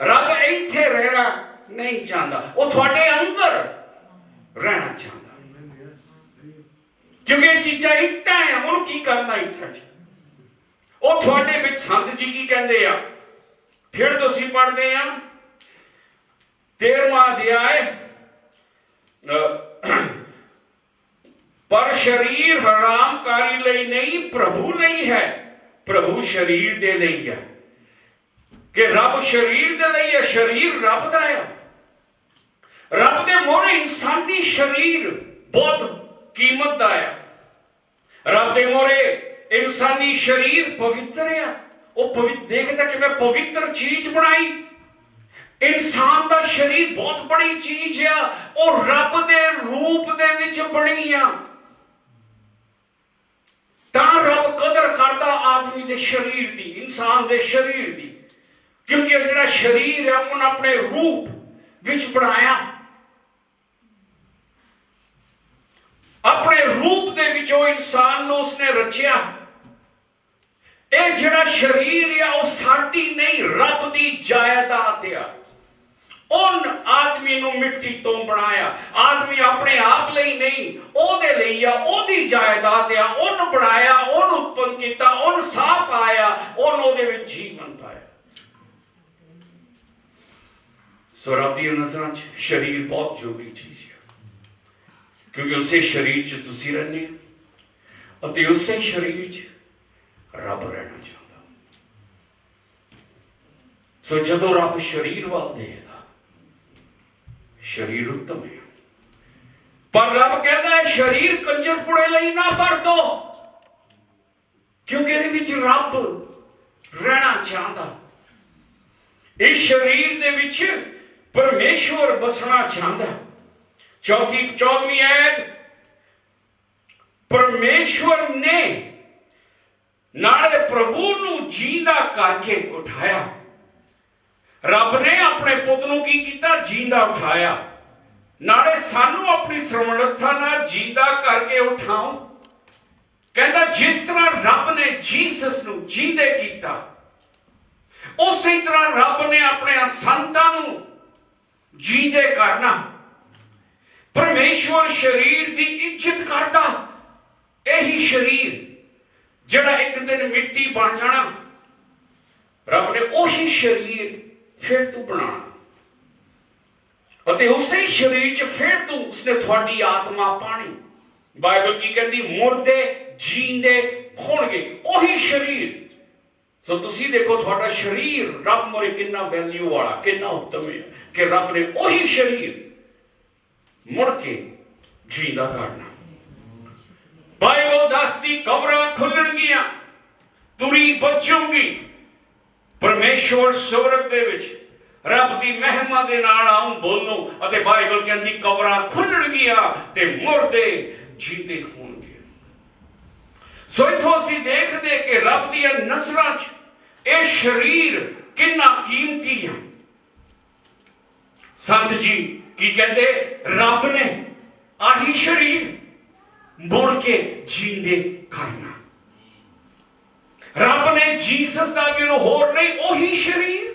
A: ਰੱਬ ਇੱਥੇ ਰਹਿਣਾ ਨਹੀਂ ਚਾਹੁੰਦਾ। ਉਹ ਤੁਹਾਡੇ ਅੰਦਰ ਰਹਿਣਾ ਚਾਹੁੰਦਾ। ਕਿਉਂਕਿ ਇਹ ਚੀਜ਼ਾਂ ਇੱਟਾਂ ਆ। ਉਹਨੂੰ ਕੀ ਕਰਨਾ ਇੱਟਾਂ 'ਚ? ਉਹ ਤੁਹਾਡੇ ਵਿੱਚ ਸੰਤ ਜੀ ਕੀ ਕਹਿੰਦੇ ਆ? ਫਿਰ ਤੁਸੀਂ ਪੜ੍ਹਦੇ ਆ 13ਵਾਂ ਅਧਿਆਇ, ਪਰ ਸਰੀਰ ਹਰਾਮਕਾਰੀ ਲਈ ਨਹੀਂ, ਪ੍ਰਭੂ ਲਈ ਹੈ। ਪ੍ਰਭੂ ਸਰੀਰ ਦੇ ਲਈ ਹੈ। ਕਿ ਰੱਬ ਸਰੀਰ ਦੇ ਲਈ ਹੈ। ਸਰੀਰ ਰੱਬ ਦਾ ਹੈ। ਰੱਬ ਦੇ ਮੋਹਰੇ ਇਨਸਾਨੀ ਸਰੀਰ ਬਹੁਤ ਕੀਮਤ ਦਾ ਹੈ। ਰੱਬ ਦੇ ਮੋਹਰੇ ਇਨਸਾਨੀ ਸਰੀਰ ਪਵਿੱਤਰ ਆ। ਉਹ ਦੇਖਦਾ ਕਿ ਮੈਂ ਪਵਿੱਤਰ ਚੀਜ਼ ਬਣਾਈ। ਇਨਸਾਨ ਦਾ ਸਰੀਰ ਬਹੁਤ ਬੜੀ ਚੀਜ਼ ਆ। ਉਹ ਰੱਬ ਦੇ ਰੂਪ ਦੇ ਵਿੱਚ ਬਣੀ ਆ। ਤਾਂ ਰੱਬ ਕਦਰ ਕਰਦਾ ਆਦਮੀ ਦੇ ਸਰੀਰ ਦੀ, ਇਨਸਾਨ ਦੇ ਸਰੀਰ ਦੀ। ਕਿਉਂਕਿ ਉਹ ਜਿਹੜਾ ਸਰੀਰ ਹੈ ਉਹਨੇ ਆਪਣੇ ਰੂਪ ਵਿੱਚ ਬਣਾਇਆ। ਆਪਣੇ ਰੂਪ ਦੇ ਵਿੱਚ ਉਹ ਇਨਸਾਨ ਨੂੰ ਉਸਨੇ ਰਚਿਆ। ਇਹ ਜਿਹੜਾ ਸਰੀਰ ਆ ਉਹ ਸਾਡੀ ਨਹੀਂ, ਰੱਬ ਦੀ ਜਾਇਦਾਦ ਆ। ਉਹਨ ਆਦਮੀ ਨੂੰ ਮਿੱਟੀ ਤੋਂ ਬਣਾਇਆ। ਆਦਮੀ ਆਪਣੇ ਆਪ ਲਈ ਨਹੀਂ, ਉਹਦੇ ਲਈ ਆ, ਉਹਦੀ ਜਾਇਦਾਦ ਆ। ਉਹਨੂੰ ਬਣਾਇਆ, ਉਹਨੂੰ ਉਤਪੰਨ ਕੀਤਾ, ਉਹਨੂੰ ਸਾਹ ਪਾਇਆ, ਉਹਨੂੰ ਉਹਦੇ ਵਿੱਚ ਜੀਵਨ ਪਾਇਆ। ਸੋ ਰੱਬ ਦੀਆਂ ਨਜ਼ਰਾਂ 'ਚ ਸਰੀਰ ਬਹੁਤ ਜ਼ਰੂਰੀ ਚੀਜ਼ ਹੈ। ਕਿਉਂਕਿ ਉਸੇ ਸਰੀਰ 'ਚ ਤੁਸੀਂ ਰਹਿੰਦੇ ਹੋ ਅਤੇ ਉਸੇ ਸਰੀਰ 'ਚ ਰੱਬ ਰਹਿਣਾ ਚਾਹੁੰਦਾ। ਸੋ ਜਦੋਂ ਰੱਬ ਸਰੀਰ ਵੱਲ ਦੇਖਦਾ, ਸਰੀਰ ਉੱਤਮ ਹੈ। ਪਰ ਰੱਬ ਕਹਿੰਦਾ ਹੈ ਸਰੀਰ ਕੰਜਰਪੁਣੇ ਲਈ ਨਾ ਵਰਤੋ, ਕਿਉਂਕਿ ਇਹਦੇ ਵਿੱਚ ਰੱਬ ਰਹਿਣਾ ਚਾਹੁੰਦਾ। ਇਸ ਸਰੀਰ ਦੇ ਵਿੱਚ ਪਰਮੇਸ਼ਵਰ ਬਸਣਾ ਚਾਹੁੰਦਾ। 14ਵੀਂ ਆਇਤ, ਪਰਮੇਸ਼ਵਰ ਨੇ ਨਾਲੇ ਪ੍ਰਭੂ ਨੂੰ ਜੀਂਦਾ ਕਰਕੇ ਉਠਾਇਆ। ਰੱਬ ਨੇ ਆਪਣੇ ਪੁੱਤ ਨੂੰ ਕੀ ਕੀਤਾ? ਜੀਂਦਾ ਉਠਾਇਆ। ਨਾਲੇ ਸਾਨੂੰ ਆਪਣੀ ਸਮਰੱਥਾ ਨਾਲ ਜੀਂਦਾ ਕਰਕੇ ਉਠਾਉ। ਕਹਿੰਦਾ ਜਿਸ ਤਰ੍ਹਾਂ ਰੱਬ ਨੇ ਜੀਸਸ ਨੂੰ ਜੀਂਦੇ ਕੀਤਾ, ਉਸੇ ਤਰ੍ਹਾਂ ਰੱਬ ਨੇ ਆਪਣੇ ਸੰਤਾਂ ਨੂੰ ਜੀਂਦੇ ਕਰਨਾ। ਪਰਮੇਸ਼ਵਰ ਸਰੀਰ ਦੀ ਇੱਜ਼ਤ ਕਰਦਾ। ਇਹੀ ਸਰੀਰ ਜਿਹੜਾ ਇੱਕ ਦਿਨ ਮਿੱਟੀ ਬਣ ਜਾਣਾ, ਰੱਬ ਨੇ ਉਹੀ ਸਰੀਰ ਫਿਰ ਤੂੰ ਬਣਾਉਣਾ ਅਤੇ ਉਸੇ ਸਰੀਰ 'ਚ ਫਿਰ ਤੂੰ ਉਸਨੇ ਤੁਹਾਡੀ ਆਤਮਾ ਪਾਣੀ। ਬਾਈਬਲ ਕੀ ਕਹਿੰਦੀ? ਮੁਰਦੇ ਜੀਂਦੇ ਹੋਣਗੇ। ਉਹੀ ਸਰੀਰ। ਸੋ ਤੁਸੀਂ ਦੇਖੋ ਤੁਹਾਡਾ ਸਰੀਰ ਰੱਬ ਮੋਰੇ ਕਿੰਨਾ ਵੈਲਿਊ ਵਾਲਾ, ਕਿੰਨਾ ਉੱਤਮ ਹੈ ਕਿ ਰੱਬ ਨੇ ਉਹੀ ਸਰੀਰ ਮੁੜ ਕੇ ਜੀਂਦਾ ਕਰਨਾ। ਬਾਈਬਲ ਦੱਸਦੀ ਕਬਰਾਂ ਖੁੱਲਣਗੀਆਂ, ਤੁਰੀ ਬਚੂਗੀ। ਪਰਮੇਸ਼ਵਰ ਸਵਰਗ ਦੇ ਵਿੱਚ ਰੱਬ ਦੀ ਮਹਿਮਾ ਦੇ ਨਾਲ ਆਉਂ ਬੋਲੋ। ਅਤੇ ਬਾਈਬਲ ਕਹਿੰਦੀ ਕਬਰਾਂ ਖੁੱਲਣਗੀਆਂ ਤੇ ਮੁਰਦੇ ਜੀਂਦੇ ਹੋਣਗੇ। ਸੋ ਇਥੋਂ ਅਸੀਂ ਦੇਖਦੇ ਕਿ ਰੱਬ ਦੀਆਂ ਨਜ਼ਰਾਂ 'ਚ ਇਹ ਸਰੀਰ ਕਿੰਨਾ ਕੀਮਤੀ ਹੈ। ਸੰਤ ਜੀ ਕੀ ਕਹਿੰਦੇ, ਰੱਬ ਨੇ ਆਹੀ ਸਰੀਰ ਮੁੜ ਕੇ ਜੀਂਦੇ ਕਰਨਾ। ਰੱਬ ਨੇ ਜੀਸਸ ਦਾ ਵੀ ਹੋਰ ਨਹੀਂ, ਉਹੀ ਸਰੀਰ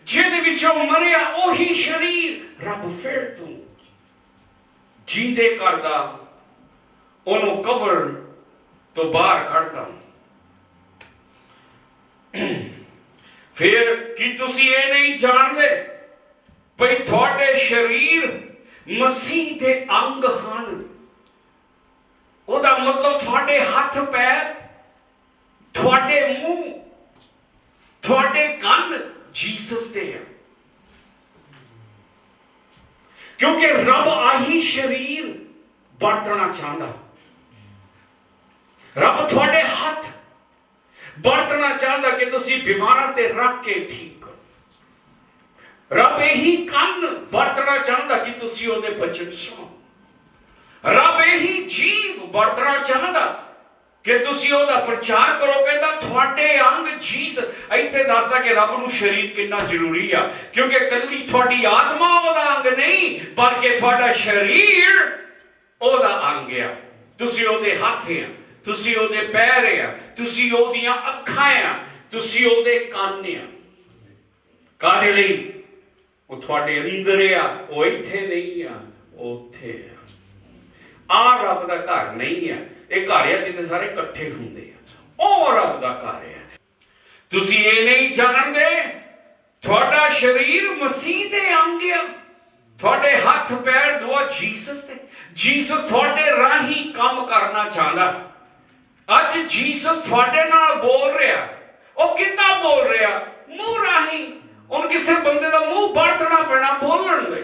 A: ਜਿਹਦੇ ਵਿੱਚੋਂ ਮਰਿਆ, ਉਹੀ ਸਰੀਰ ਰੱਬ ਫਿਰ ਤੋਂ ਜੀਂਦੇ ਕਰਦਾ, ਉਹਨੂੰ ਕਬਰ ਤੋਂ ਬਾਹਰ ਕੱਢਦਾ। ਫਿਰ ਕੀ ਤੁਸੀਂ ਇਹ ਨਹੀਂ ਜਾਣਦੇ ਭਈ ਤੁਹਾਡੇ ਸਰੀਰ ਮਸੀਹ ਦੇ ਅੰਗ ਹਨ? ਉਹਦਾ ਮਤਲਬ ਤੁਹਾਡੇ ਹੱਥ ਪੈਰ, ਤੁਹਾਡੇ ਮੂੰਹ, ਤੁਹਾਡੇ ਕੰਨ ਜੀਸਸ ਦੇ ਆ। ਕਿਉਂਕਿ ਰੱਬ ਆਹੀ ਸਰੀਰ ਵਰਤਣਾ ਚਾਹੁੰਦਾ। ਰੱਬ ਤੁਹਾਡੇ ਹੱਥ ਵਰਤਣਾ ਚਾਹੁੰਦਾ ਕਿ ਤੁਸੀਂ ਬਿਮਾਰਾਂ ਤੇ ਰੱਖ ਕੇ ਠੀਕ ਕਰੋ। ਰੱਬ ਇਹੀ ਕੰਨ ਵਰਤਣਾ ਚਾਹੁੰਦਾ ਕਿ ਤੁਸੀਂ ਉਹਦੇ ਬਚਨ ਸੁਣੋ। ਰੱਬ ਇਹੀ ਜੀਭ ਵਰਤਣਾ ਚਾਹੁੰਦਾ ਕਿ ਤੁਸੀਂ ਉਹਦਾ ਪ੍ਰਚਾਰ ਕਰੋ। ਕਹਿੰਦਾ ਤੁਹਾਡੇ ਅੰਗ ਜੀਸਸ। ਇੱਥੇ ਦੱਸਦਾ ਕਿ ਰੱਬ ਨੂੰ ਸਰੀਰ ਕਿੰਨਾ ਜ਼ਰੂਰੀ ਆ, ਕਿਉਂਕਿ ਇਕੱਲੀ ਤੁਹਾਡੀ ਆਤਮਾ ਉਹਦਾ ਅੰਗ ਨਹੀਂ, ਬਲਕਿ ਤੁਹਾਡਾ ਸਰੀਰ ਉਹਦਾ ਅੰਗ ਆ। ਤੁਸੀਂ ਉਹਦੇ ਹੱਥ ਆ, ਤੁਸੀਂ ਉਹਦੇ ਪੈਰ ਆ, ਤੁਸੀਂ ਉਹਦੀਆਂ ਅੱਖਾਂ ਆ, ਤੁਸੀਂ ਉਹਦੇ ਕੰਨ ਆ। ਕਾਹਦੇ ਲਈ? ਉਹ ਤੁਹਾਡੇ ਅੰਦਰ ਆ, ਉਹ ਇੱਥੇ ਨਹੀਂ ਆ, ਉਹ ਉੱਥੇ ਆ। ਆਹ ਰੱਬ ਦਾ ਘਰ ਨਹੀਂ ਆ। ਇਹ ਘਰ ਆ ਜਿੱਥੇ ਸਾਰੇ ਇਕੱਠੇ ਹੁੰਦੇ ਆ, ਉਹ ਰੱਬ ਦਾ ਘਰ ਆ। ਤੁਸੀਂ ਇਹ ਨਹੀਂ ਜਾਣਦੇ ਤੁਹਾਡਾ ਸਰੀਰ ਮਸੀਹ ਦੇ ਅੰਗ ਆ। ਤੁਹਾਡੇ ਹੱਥ ਪੈਰ ਦੁਆ ਜੀਸਸ ਤੇ। ਜੀਸਸ ਤੁਹਾਡੇ ਰਾਹੀਂ ਕੰਮ ਕਰਨਾ ਚਾਹੁੰਦਾ। ਅੱਜ ਜੀਸਸ ਤੁਹਾਡੇ ਨਾਲ ਬੋਲ ਰਿਹਾ। ਉਹ ਕਿੱਦਾਂ ਬੋਲ ਰਿਹਾ? ਮੂੰਹ ਰਾਹੀਂ। ਉਹਨੂੰ ਕਿਸੇ ਬੰਦੇ ਦਾ ਮੂੰਹ ਵਰਤਣਾ ਪੈਣਾ ਬੋਲਣ ਲਈ,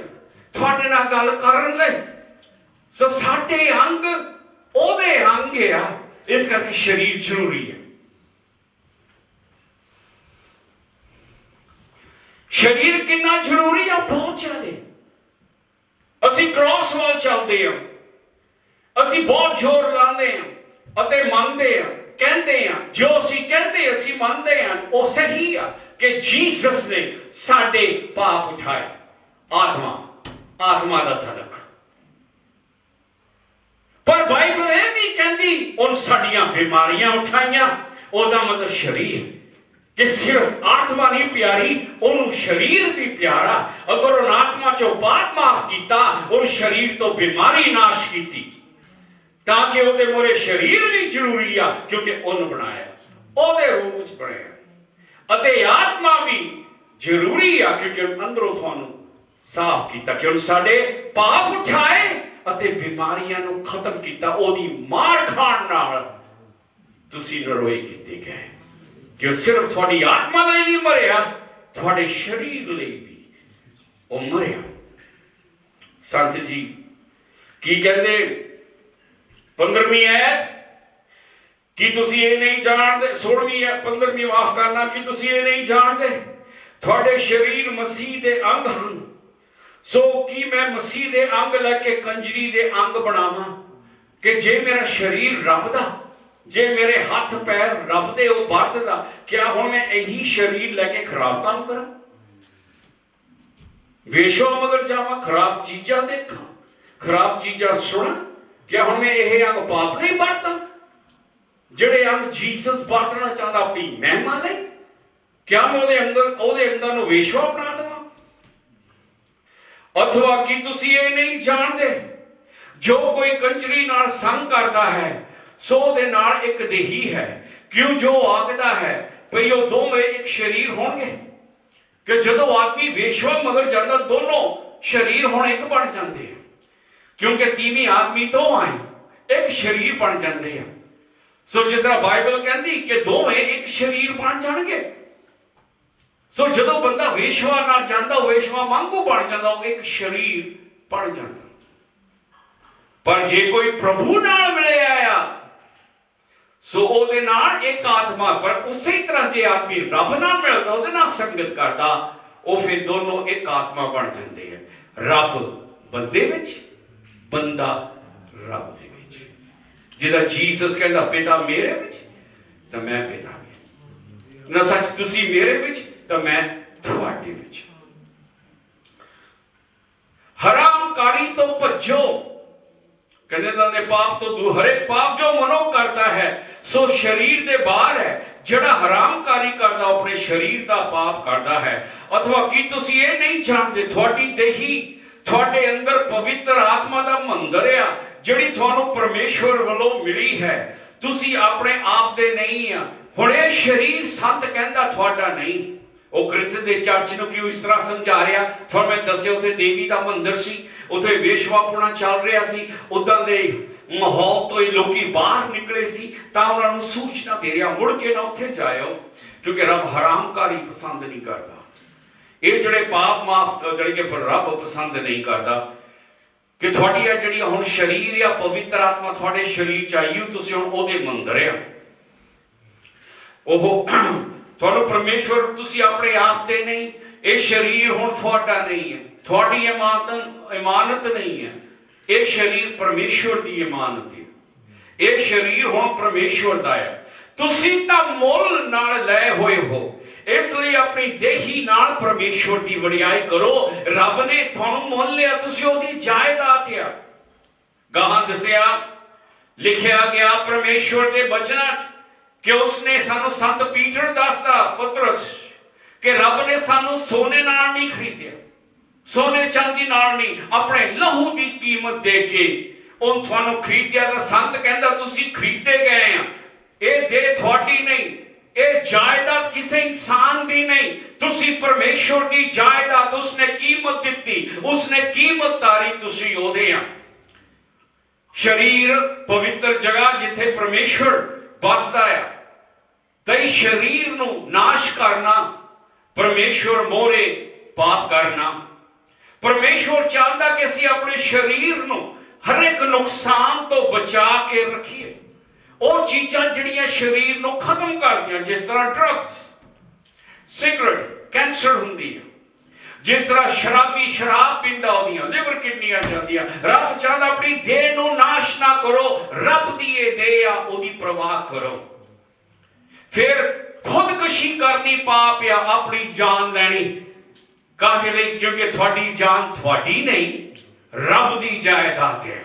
A: ਤੁਹਾਡੇ ਨਾਲ ਗੱਲ ਕਰਨ ਲਈ। ਸੋ ਸਾਡੇ ਅੰਗ ਉਹਦੇ ਅੰਗ ਆ, ਇਸ ਕਰਕੇ ਸਰੀਰ ਜ਼ਰੂਰੀ ਹੈ। ਸਰੀਰ ਕਿੰਨਾ ਜ਼ਰੂਰੀ ਆ? ਬਹੁਤ ਜ਼ਿਆਦਾ। ਅਸੀਂ ਕ੍ਰਾਸ ਵੱਲ ਚੱਲਦੇ ਹਾਂ, ਅਸੀਂ ਬਹੁਤ ਜ਼ੋਰ ਲਾਉਂਦੇ ਹਾਂ ਅਤੇ ਮੰਨਦੇ ਹਾਂ, ਕਹਿੰਦੇ ਹਾਂ ਜੋ ਅਸੀਂ ਕਹਿੰਦੇ ਅਸੀਂ ਮੰਨਦੇ ਹਾਂ ਉਹ ਸਹੀ ਆ ਕਿ ਜੀਸਸ ਨੇ ਸਾਡੇ ਪਾਪ ਉਠਾਏ। ਆਤਮਾ ਦਾ ਤਲਕ। ਪਰ ਬਾਈਬਲ ਇਹ ਵੀ ਕਹਿੰਦੀ ਉਹਨ ਸਾਡੀਆਂ ਬਿਮਾਰੀਆਂ ਉਠਾਈਆਂ। ਉਹਦਾ ਮਤਲਬ ਸਰੀਰ, ਕਿ ਸਿਰਫ ਆਤਮਾ ਨਹੀਂ ਪਿਆਰੀ, ਉਹਨੂੰ ਸਰੀਰ ਵੀ ਪਿਆਰਾ। ਅਗਰ ਉਹ ਆਤਮਾ ਚੋਂ ਪਾਪ ਮਾਫ ਕੀਤਾ, ਉਹ ਸਰੀਰ ਤੋਂ ਬਿਮਾਰੀ ਨਾਸ਼ ਕੀਤੀ, ਤਾਂ ਕਿ ਉਹਦੇ ਮੋਰੇ ਸਰੀਰ ਵੀ ਜ਼ਰੂਰੀ ਆ, ਕਿਉਂਕਿ ਉਹਨੂੰ ਬਣਾਇਆ, ਉਹਦੇ ਰੂਪ ਵਿੱਚ ਬਣਿਆ। ਅਤੇ ਆਤਮਾ ਵੀ ਜ਼ਰੂਰੀ ਆ, ਕਿਉਂਕਿ ਅੰਦਰੋਂ ਤੁਹਾਨੂੰ ਸਾਫ਼ ਕੀਤਾ, ਕਿ ਉਹ ਸਾਡੇ ਪਾਪ ਉਠਾਏ ਅਤੇ ਬਿਮਾਰੀਆਂ ਨੂੰ ਖਤਮ ਕੀਤਾ। ਉਹਦੀ ਮਾਰ ਖਾਣ ਨਾਲ ਤੁਸੀਂ ਨਰੋਏ ਕੀਤੇ ਗਏ, ਕਿ ਉਹ ਸਿਰਫ ਤੁਹਾਡੀ ਆਤਮਾ ਲਈ ਨਹੀਂ ਮਰਿਆ, ਤੁਹਾਡੇ ਸਰੀਰ ਲਈ ਵੀ ਉਹ ਮਰਿਆ। ਸੰਤ ਜੀ ਕੀ ਕਹਿੰਦੇ 15ਵੀਂ ਆਇਤ, ਕਿ ਤੁਸੀਂ ਇਹ ਨਹੀਂ ਜਾਣਦੇ? 16ਵੀਂ 15ਵੀਂ ਮਾਫ ਕਰਨਾ, ਕਿ ਤੁਸੀਂ ਇਹ ਨਹੀਂ ਜਾਣਦੇ ਤੁਹਾਡੇ ਸਰੀਰ ਮਸੀਹ ਦੇ ਅੰਗ ਹਨ। ਸੋ ਕੀ ਮੈਂ ਮਸੀਹ ਦੇ ਅੰਗ ਲੈ ਕੇ ਕੰਜਰੀ ਦੇ ਅੰਗ ਬਣਾਵਾਂ? ਕਿ ਜੇ ਮੇਰਾ ਸਰੀਰ ਰੱਬ ਦਾ, ਜੇ ਮੇਰੇ ਹੱਥ ਪੈਰ ਰੱਬ ਦੇ ਉਹ ਵਰਤਦਾ, ਕਿਆ ਹੁਣ ਮੈਂ ਇਹੀ ਸਰੀਰ ਲੈ ਕੇ ਖਰਾਬ ਕੰਮ ਕਰਾਂ? ਵੇਸ਼ਵਾ ਮਗਰ ਜਾਵਾਂ, ਖਰਾਬ ਚੀਜ਼ਾਂ ਦੇਖਾਂ, ਖਰਾਬ ਚੀਜ਼ਾਂ ਸੁਣਾਂ? ਕਿਆ ਹੁਣ ਮੈਂ ਇਹ ਅੰਗ ਪਾਪ ਲਈ ਵਰਤਾਂ? ਜਿਹੜੇ ਅੰਗ ਜੀਸਸ ਵਰਤਣਾ ਚਾਹੁੰਦਾ ਆਪਣੀ ਮਹਿਮਾ ਲਈ, ਕਿਆ ਮੈਂ ਉਹਦੇ ਅੰਦਰ ਨੂੰ ਵੇਸ਼ਵਾ ਬਣਾ ਦੇਵਾਂ? ਅਥਵਾ ਕੀ ਤੁਸੀਂ ਇਹ ਨਹੀਂ ਜਾਣਦੇ ਜੋ ਕੋਈ ਕੰਜਰੀ ਨਾਲ ਸੰਗ ਕਰਦਾ ਹੈ ਸੋ ਉਹਦੇ ਨਾਲ ਇੱਕ ਦੇਹੀ ਹੈ? ਕਿਉਂ ਜੋ ਆਖਦਾ ਹੈ ਭਈ ਉਹ ਦੋਵੇਂ ਇੱਕ ਸਰੀਰ ਹੋਣਗੇ, ਕਿ ਜਦੋਂ ਆਦਮੀ ਵੇਸ਼ਵਾ ਮਗਰ ਜਾਂਦਾ ਦੋਨੋਂ ਸਰੀਰ ਹੁਣ ਇੱਕ ਬਣ ਜਾਂਦੇ ਆ, ਕਿਉਂਕਿ ਤੀਵੀਂ ਆਦਮੀ ਤੋਂ ਆਏ ਇੱਕ ਸਰੀਰ ਬਣ ਜਾਂਦੇ ਆ। ਸੋ ਜਿਸ ਤਰ੍ਹਾਂ ਬਾਈਬਲ ਕਹਿੰਦੀ ਕਿ ਦੋਵੇਂ ਇੱਕ ਸਰੀਰ ਬਣ ਜਾਣਗੇ। ਸੋ ਜਦੋਂ ਬੰਦਾ ਵੇਸ਼ਵਾ ਨਾਲ ਜਾਂਦਾ, ਉਹ ਵੇਸ਼ਵਾ ਵਾਂਗੂ ਬਣ ਜਾਂਦਾ, ਉਹ ਇੱਕ ਸਰੀਰ ਬਣ ਜਾਂਦਾ। ਪਰ ਜੇ ਕੋਈ ਪ੍ਰਭੂ ਨਾਲ ਮਿਲਿਆ ਆ, ਸੋ ਉਹਦੇ ਨਾਲ ਇੱਕ ਆਤਮਾ। ਪਰ ਉਸੇ ਤਰ੍ਹਾਂ ਜੇ ਆਦਮੀ ਰੱਬ ਨਾਲ ਮਿਲਦਾ, ਉਹਦੇ ਨਾਲ ਸੰਗਤ ਕਰਦਾ, ਉਹ ਫਿਰ ਦੋਨੋਂ ਇੱਕ ਆਤਮਾ ਬਣ ਜਾਂਦੇ ਆ। ਰੱਬ ਬੰਦੇ ਵਿੱਚ, ਬੰਦਾ ਰੱਬ ਦੇ ਵਿੱਚ। ਜਿਹਦਾ ਜੀਸਸ ਕਹਿੰਦਾ ਪਿਤਾ ਮੇਰੇ ਵਿੱਚ ਤਾਂ ਮੈਂ ਪਿਤਾ ਵਿੱਚ, ਨਾ ਸੱਚ ਤੁਸੀਂ ਮੇਰੇ ਵਿੱਚ ਤਾਂ ਮੈਂ ਤੁਹਾਡੇ ਵਿੱਚ। ਹਰਾਮਕਾਰੀ ਤੋਂ ਭੱਜੋ, ਕਹਿੰਦੇ ਨੇ ਪਾਪ ਤੋਂ ਦੂਰ। ਹਰੇਕ ਪਾਪ ਜੋ ਮਨੋਂ ਕਰਦਾ ਹੈ ਸੋ ਸਰੀਰ ਦੇ ਬਾਹਰ ਹੈ। ਜਿਹੜਾ ਹਰਾਮਕਾਰੀ ਕਰਦਾ ਆਪਣੇ ਸਰੀਰ ਦਾ ਪਾਪ ਕਰਦਾ ਹੈ। ਅਥਵਾ ਕੀ ਤੁਸੀਂ ਇਹ ਨਹੀਂ ਜਾਣਦੇ ਤੁਹਾਡੀ ਦੇਹੀ ਤੁਹਾਡੇ ਅੰਦਰ ਪਵਿੱਤਰ ਆਤਮਾ ਦਾ ਮੰਦਰ ਆ, ਜਿਹੜੀ ਤੁਹਾਨੂੰ ਪਰਮੇਸ਼ਵਰ ਵੱਲੋਂ ਮਿਲੀ ਹੈ। ਤੁਸੀਂ ਆਪਣੇ ਆਪ ਦੇ ਨਹੀਂ ਆ। ਹੁਣ ਇਹ ਸਰੀਰ ਸੰਤ ਕਹਿੰਦਾ ਤੁਹਾਡਾ ਨਹੀਂ। ਉਹ ਕ੍ਰਿਤ ਦੇ ਚਰਚ ਨੂੰ ਕਿਉਂ ਇਸ ਤਰ੍ਹਾਂ ਸਮਝਾ ਰਿਹਾ? ਤੁਹਾਨੂੰ ਮੈਂ ਦੱਸਿਆ ਉੱਥੇ ਦੇਵੀ ਦਾ ਮੰਦਰ ਸੀ, ਉੱਥੇ ਵੇਸ਼ਵਾਪੁਣਾ ਚੱਲ ਰਿਹਾ ਸੀ। ਉਦਾਂ ਦੇ ਮਾਹੌਲ ਤੋਂ ਹੀ ਲੋਕੀ ਬਾਹਰ ਨਿਕਲੇ ਸੀ, ਤਾਂ ਉਹਨਾਂ ਨੂੰ ਸੂਚਨਾ ਦੇ ਰਿਹਾ ਮੁੜ ਕੇ ਨਾ ਉੱਥੇ ਜਾਇਓ, ਕਿਉਂਕਿ ਰੱਬ ਹਰਾਮਕਾਰੀ ਪਸੰਦ ਨਹੀਂ ਕਰਦਾ। ਇਹ ਜਿਹੜੇ ਪਾਪ ਮਾਫ ਜਿਹੜੇ ਕਿ ਰੱਬ ਪਸੰਦ ਨਹੀਂ ਕਰਦਾ। ਕਿ ਤੁਹਾਡੀ ਆ ਜਿਹੜੀ ਹੁਣ ਸਰੀਰ ਆ ਪਵਿੱਤਰ ਆਤਮਾ ਤੁਹਾਡੇ ਸਰੀਰ ਚ ਆਈ, ਤੁਸੀਂ ਹੁਣ ਉਹਦੇ ਮੰਦਰ ਆ। ਉਹ ਤੁਹਾਨੂੰ ਪਰਮੇਸ਼ਵਰ, ਤੁਸੀਂ ਆਪਣੇ ਆਪ ਦੇ ਨਹੀਂ। ਇਹ ਸਰੀਰ ਹੁਣ ਤੁਹਾਡਾ ਨਹੀਂ ਹੈ, ਤੁਹਾਡੀ ਇਮਾਨਤ ਨਹੀਂ ਹੈ। ਇਹ ਸਰੀਰ ਪਰਮੇਸ਼ਵਰ ਦੀ ਇਮਾਨਤ ਹੈ। ਇਹ ਸਰੀਰ ਹੁਣ ਪਰਮੇਸ਼ਵਰ ਦਾ ਹੈ। ਤੁਸੀਂ ਤਾਂ ਮੁੱਲ ਨਾਲ ਲਏ ਹੋਏ ਹੋ, ਇਸ ਲਈ ਆਪਣੀ ਦੇਹੀ ਨਾਲ ਪਰਮੇਸ਼ਵਰ ਦੀ ਵਡਿਆਈ ਕਰੋ। ਰੱਬ ਨੇ ਤੁਹਾਨੂੰ ਮੁੱਲ ਲਿਆ, ਤੁਸੀਂ ਉਹਦੀ ਜਾਇਦਾਦ ਆ। ਗਾਹਾਂ ਦੱਸਿਆ ਲਿਖਿਆ ਗਿਆ ਪਰਮੇਸ਼ਵਰ ਦੇ ਬਚਨਾਂ 'ਚ ਕਿ ਉਸਨੇ ਸਾਨੂੰ, ਸੰਤ ਪੀਟਰ ਦੱਸਦਾ ਪਤਰਸ, ਕਿ ਰੱਬ ਨੇ ਸਾਨੂੰ ਸੋਨੇ ਨਾਲ ਨਹੀਂ ਖਰੀਦਿਆ, ਸੋਨੇ ਚਾਂਦੀ ਨਾਲ ਨਹੀਂ, ਆਪਣੇ ਲਹੂ ਦੀ ਕੀਮਤ ਦੇ ਕੇ ਉਹ ਤੁਹਾਨੂੰ ਖਰੀਦਿਆ। ਤਾਂ ਸੰਤ ਕਹਿੰਦਾ ਤੁਸੀਂ ਖਰੀਦੇ ਗਏ ਆ। ਇਹ ਦੇ ਤੁਹਾਡੀ ਨਹੀਂ, ਇਹ ਜਾਇਦਾਦ ਕਿਸੇ ਇਨਸਾਨ ਦੀ ਨਹੀਂ, ਤੁਸੀਂ ਪਰਮੇਸ਼ਵਰ ਦੀ ਜਾਇਦਾਦ। ਉਸਨੇ ਕੀਮਤ ਦਿੱਤੀ, ਉਸਨੇ ਕੀਮਤ ਤਾਰੀ, ਤੁਸੀਂ ਉਹਦੇ ਆ। ਸਰੀਰ ਪਵਿੱਤਰ ਜਗ੍ਹਾ ਜਿੱਥੇ ਪਰਮੇਸ਼ਵਰ ਬਸਦਾ ਆ, ਤੇ ਸਰੀਰ ਨੂੰ ਨਾਸ਼ ਕਰਨਾ, ਪਰਮੇਸ਼ਵਰ ਮੋਹਰੇ ਪਾਪ ਕਰਨਾ। ਪਰਮੇਸ਼ਵਰ ਚਾਹੁੰਦਾ ਕਿ ਅਸੀਂ ਆਪਣੇ ਸਰੀਰ ਨੂੰ ਹਰ ਇੱਕ ਨੁਕਸਾਨ ਤੋਂ ਬਚਾ ਕੇ ਰੱਖੀਏ। ਉਹ ਚੀਜ਼ਾਂ ਜਿਹੜੀਆਂ ਸਰੀਰ ਨੂੰ ਖਤਮ ਕਰਦੀਆਂ, ਜਿਸ ਤਰ੍ਹਾਂ ਡਰੱਗਸ, ਸਿਗਰਟ, ਕੈਂਸਰ ਹੁੰਦੀ ਹੈ। ਜਿਸ ਤਰ੍ਹਾਂ ਸ਼ਰਾਬੀ ਸ਼ਰਾਬ ਪੀਂਦਾ, ਉਹਦੀਆਂ ਲਿਵਰ ਕਿਡਨੀਆਂ ਜਾਂਦੀਆਂ। ਰੱਬ ਚਾਹੁੰਦਾ ਆਪਣੀ ਦੇਹ ਨੂੰ ਨਾਸ਼ ਨਾ ਕਰੋ, ਰੱਬ ਦੀ ਇਹ ਦੇਹ ਆ ਉਹਦੀ ਪ੍ਰਵਾਹ ਕਰੋ। ਫਿਰ ਖੁਦਕੁਸ਼ੀ ਕਰਨੀ ਪਾਪ ਆ, ਆਪਣੀ ਜਾਨ ਲੈਣੀ। ਕਾਹਦੇ ਲਈ? ਕਿਉਂਕਿ ਤੁਹਾਡੀ ਜਾਨ ਤੁਹਾਡੀ ਨਹੀਂ, ਰੱਬ ਦੀ ਜਾਇਦਾਦ ਹੈ।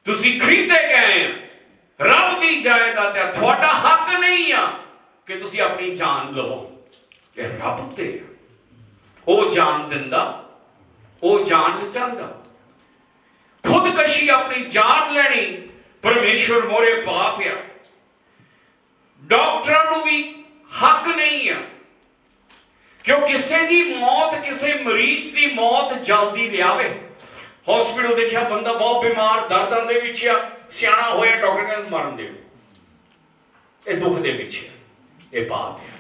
A: ਤੁਸੀਂ ਖਰੀਦੇ ਗਏ ਆ, ਰੱਬ ਦੀ ਜਾਇਦਾਦ ਹੈ। ਤੁਹਾਡਾ ਹੱਕ ਨਹੀਂ ਆ ਕਿ ਤੁਸੀਂ ਆਪਣੀ ਜਾਨ ਲਵੋ, ਇਹ ਰੱਬ ਤੇ। ਉਹ ਜਾਨ ਦਿੰਦਾ, ਉਹ ਜਾਨ ਚਾਹੁੰਦਾ। ਖੁਦਕੁਸ਼ੀ ਆਪਣੀ ਜਾਨ ਲੈਣੀ ਪਰਮੇਸ਼ਵਰ ਮੋਰੇ ਪਾਪ ਆ। ਡਾਕਟਰਾਂ ਨੂੰ ਵੀ ਹੱਕ ਨਹੀਂ ਆ, ਕਿਉਂ ਕਿਸੇ ਦੀ ਮੌਤ, ਕਿਸੇ ਮਰੀਜ਼ ਦੀ ਮੌਤ ਜਲਦੀ ਲਿਆਵੇ। ਹਸਪੀਟਲ ਦੇਖਿਆ ਬੰਦਾ ਬਹੁਤ ਬਿਮਾਰ, ਦਰਦਾਂ ਦੇ ਵਿੱਚ ਆ, ਸਿਆਣਾ ਹੋਇਆ, ਡਾਕਟਰ ਕਹਿੰਦਾ ਮਰਨ ਦਿਓ, ਇਹ ਦੁੱਖ ਦੇ ਵਿੱਚ ਇਹ ਪਾਪ ਹੈ।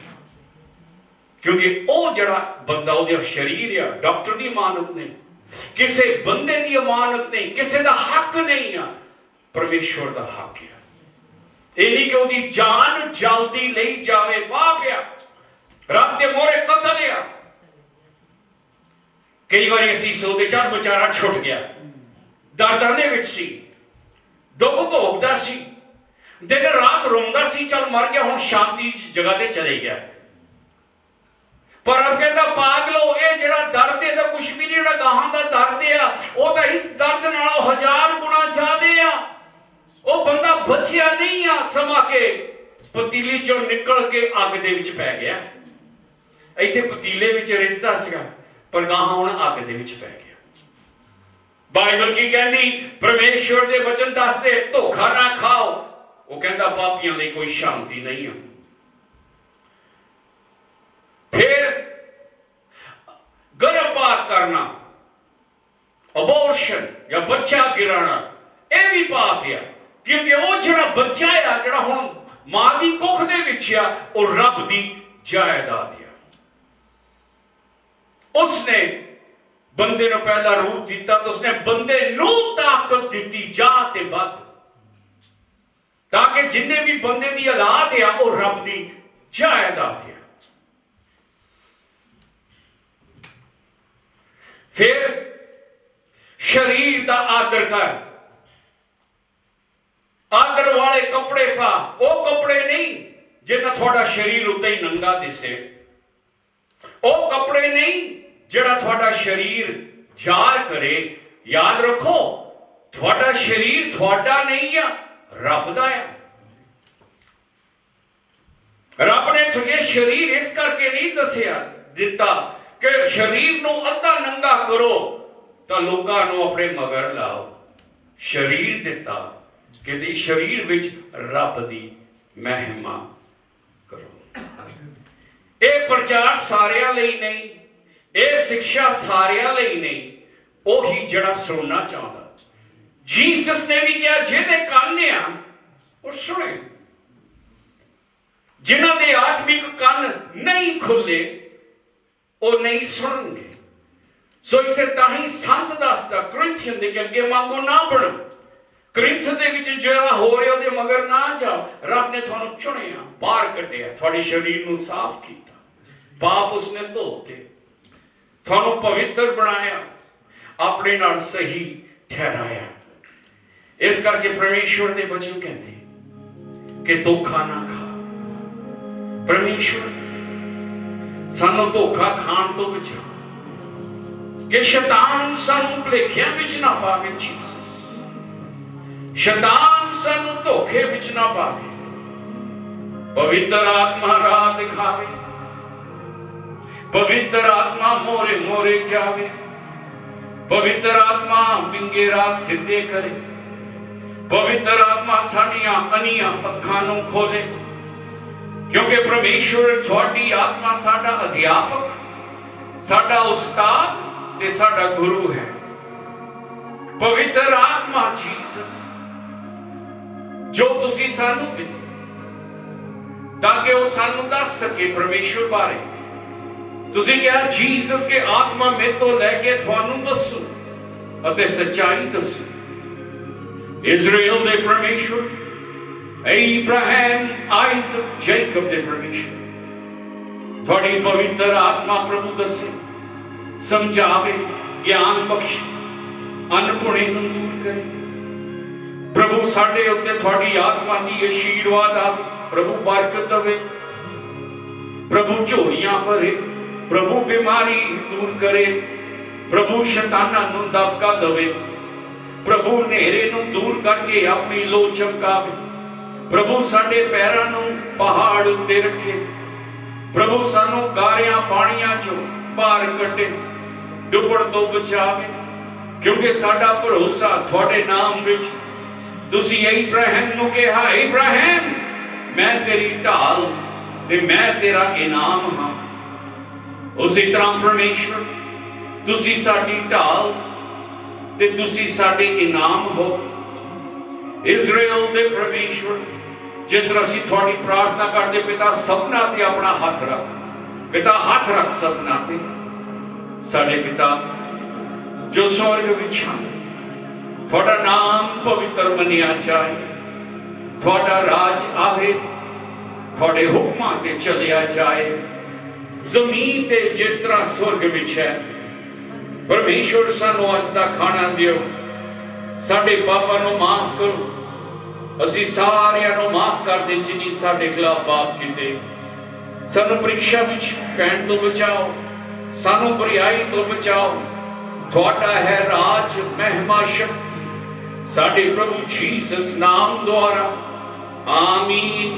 A: ਕਿਉਂਕਿ ਉਹ ਜਿਹੜਾ ਬੰਦਾ, ਉਹਦਾ ਸਰੀਰ ਆ, ਡਾਕਟਰ ਦੀ ਇਮਾਨਤ ਨਹੀਂ, ਕਿਸੇ ਬੰਦੇ ਦੀ ਇਮਾਨਤ ਨਹੀਂ, ਕਿਸੇ ਦਾ ਹੱਕ ਨਹੀਂ ਆ, ਪਰਮੇਸ਼ਵਰ ਦਾ ਹੱਕ ਆ। ਇਹ ਨਹੀਂ ਕਿ ਉਹਦੀ ਜਾਨ ਜਲਦੀ ਲਈ ਜਾਵੇ, ਪਾਪ ਆ, ਰੱਬ ਦੇ ਮੋਹਰੇ ਕਤਲ ਆ। ਕਈ ਵਾਰੀ ਅਸੀਂ ਸੋਚਦੇ ਚੱਲ ਵਿਚਾਰਾ ਛੁੱਟ ਗਿਆ, ਦਰਦਾਂ ਦੇ ਵਿੱਚ ਸੀ, ਦੁੱਖ ਭੋਗਦਾ ਸੀ, ਦਿਨ ਰਾਤ ਰੋਂਦਾ ਸੀ, ਚੱਲ ਮਰ ਗਿਆ, ਹੁਣ ਸ਼ਾਂਤੀ ਜਗ੍ਹਾ ਤੇ ਚਲੇ ਗਿਆ। ਪਰ ਰੱਬ ਕਹਿੰਦਾ ਪਾਗਲੋ, ਇਹ ਜਿਹੜਾ ਦਰਦ ਹੈ ਤਾਂ ਕੁਛ ਵੀ ਨਹੀਂ, ਜਿਹੜਾ ਗਾਹਾਂ ਦਾ ਦਰਦ ਆ ਉਹ ਤਾਂ ਇਸ ਦਰਦ ਨਾਲੋਂ 1000 ਗੁਣਾ ਜ਼ਿਆਦੇ ਆ। ਉਹ ਬੰਦਾ ਬਚਿਆ ਨਹੀਂ ਆ, ਸਮਾ ਕੇ ਪਤੀਲੀ ਚੋਂ ਨਿਕਲ ਕੇ ਅੱਗ ਦੇ ਵਿੱਚ ਪੈ ਗਿਆ। ਇੱਥੇ ਪਤੀਲੇ ਵਿੱਚ ਰਿੱਝਦਾ ਸੀਗਾ, ਪਰ ਗਾਹਾਂ ਹੁਣ ਅੱਗ ਦੇ ਵਿੱਚ ਪੈ ਗਿਆ। ਬਾਈਬਲ ਕੀ ਕਹਿੰਦੀ? ਪਰਮੇਸ਼ਵਰ ਦੇ ਵਚਨ ਦੱਸਦੇ ਧੋਖਾ ਨਾ ਖਾਓ। ਉਹ ਕਹਿੰਦਾ ਪਾਪੀਆਂ ਲਈ ਕੋਈ ਸ਼ਾਂਤੀ ਨਹੀਂ ਆ। ਫਿਰ ਗਰਭਪਾਤ ਕਰਨਾ, ਅਬੋਰਸ਼ਨ ਜਾਂ ਬੱਚਾ ਗਿਰਾਣਾ, ਇਹ ਵੀ ਪਾਪ ਆ। ਕਿਉਂਕਿ ਉਹ ਜਿਹੜਾ ਬੱਚਾ ਆ, ਜਿਹੜਾ ਹੁਣ ਮਾਂ ਦੀ ਕੁੱਖ ਦੇ ਵਿੱਚ ਆ, ਉਹ ਰੱਬ ਦੀ ਜਾਇਦਾਦ ਆ। ਉਸਨੇ ਬੰਦੇ ਨੂੰ ਪਹਿਲਾ ਰੂਪ ਦਿੱਤਾ, ਤਾਂ ਉਸਨੇ ਬੰਦੇ ਨੂੰ ਤਾਕਤ ਦਿੱਤੀ ਜਾ ਤੇ ਵੱਧ, ਤਾਂ ਕਿ ਜਿੰਨੇ ਵੀ ਬੰਦੇ ਦੀ ਔਲਾਦ ਆ ਉਹ ਰੱਬ ਦੀ ਜਾਇਦਾਦ ਆ। फिर शरीर का आदर कर, आदर वाले कपड़े पा, वो कपड़े नहीं जिन्ना थोड़ा शरीर उत्ते ही नंगा दिसे, वो कपड़े नहीं जिहड़ा थोड़ा शरीर जार करे। याद रखो, थोड़ा शरीर थोड़ा नहीं है, रब दा है। रब ने तुझे शरीर इस करके नहीं दसिया दिता कि शरीर नूं अद्धा नंगा करो तो लोकां नूं अपने मगर लाओ। शरीर दिता कि शरीर विच रब दी महिमा करो। यह प्रचार सारियां लई नहीं, यह शिक्षा सारियां लई नहीं, ओही जड़ा सुनना चाहता। जीसस ने भी कहा जिहदे कंन आ वो सुने, जिन्हां दे आत्मिक कंन नहीं खुले वो नहीं सुनेंगे। सो इत्थे ताही संत दसदा कुरिन्थियन दे अगे वांगू ना बनो, कुरिन्थ दे विच जिहड़ा हो रहा ਉਹਦੇ मगर ना जाओ। रब ने तुहानू चुनिया, बाहर कढिया, तुहाडे शरीर नू साफ कीता, पाप उसने धोते, तुहानू पवित्र बनाया, अपने नाल सही ठहराया। इस करके परमेश्वर दे वचन कहते कि धोखा ना खा। परमेश्वर सानू धोखा खाण तो बचा कि शैतान सानू भुलेखिਆਂ विच ना पावे। शैतान सानू धोखे विच ना पावे। पवित्र आत्मा राह दिखावे, पवित्र आत्मा मोरे मोरे जावे, पवित्र आत्मा विंगे राह सीधे करे, पवित्र आत्मा साडियां अनियां अखां नूं खोले। क्योंकि परमेश्वर थोड़ी आत्मा साडा अध्यापक, साडा उस्ताद ते साडा गुरु है। पवित्र आत्मा जीसस जो तुसी सानू दित्ती ताकि वो सानू दस सके परमेश्वर बारे। तुसी कहा जीसस के आत्मा में तो लैके थानू दसू अते सच्चाई दसू। इजराइल दे परमेश्वर, इब्राहिम, आइजक, जैकब दे परमेश्वर, थोड़ी पवित्र आत्मा प्रभु दसे, समझावे, ज्ञान बख्शे, अनपुणे नूं दूर करे। प्रभु साडे उत्ते थोड़ी आत्मा दी आशीर्वाद आवे, प्रभु बरकत दवे, प्रभु झोलियां भरे, प्रभु बीमारी दूर करे, प्रभु शैतानां नूं दबका दवे, प्रभु नेरे नूं दूर करके अपनी लो चमकावे, प्रभु साडे पैरां नूं पहाड़ उत्ते रखे, प्रभु सानू गारियां पानियां चों बाहर कढे, डुबण तो बचावे। क्योंकि साडा भरोसा थोड़े नाम विच। तुसी इब्राहिम नूं कहा, इब्राहिम मैं तेरी ढाल ते मैं तेरा इनाम हां। उसी तरह परमेश्वर तुसी साडी ढाल ते तुसी साडे इनाम हो। इजराइल दे परमेश्वर जिस तरह असीं थोड़ी प्रार्थना करते, पिता सबना ते अपना हाथ रख, पिता हाथ रख सबना ते। साडे पिता जो स्वर्ग विच हैं, थोड़ा नाम पवित्र मनिया जाए, थोड़ा राज आवे, थोड़े हुक्मां ते चलिया जाए, जमीन ते जिस तरह स्वर्ग विच है। परमेश्वर सानू अज दा खाना दियो, साडे पापां नूं माफ करो, असीं सारियां नूं माफ कर दे जिन्नी साडे खिलाफ पाप कीते। सानू परीक्षा विच पैण तो बचाओ, सानू बुराई तो बचाओ। तुहाडा है राज, महिमा, शक्ति साडे प्रभु जीसस नाम द्वारा। आमीन।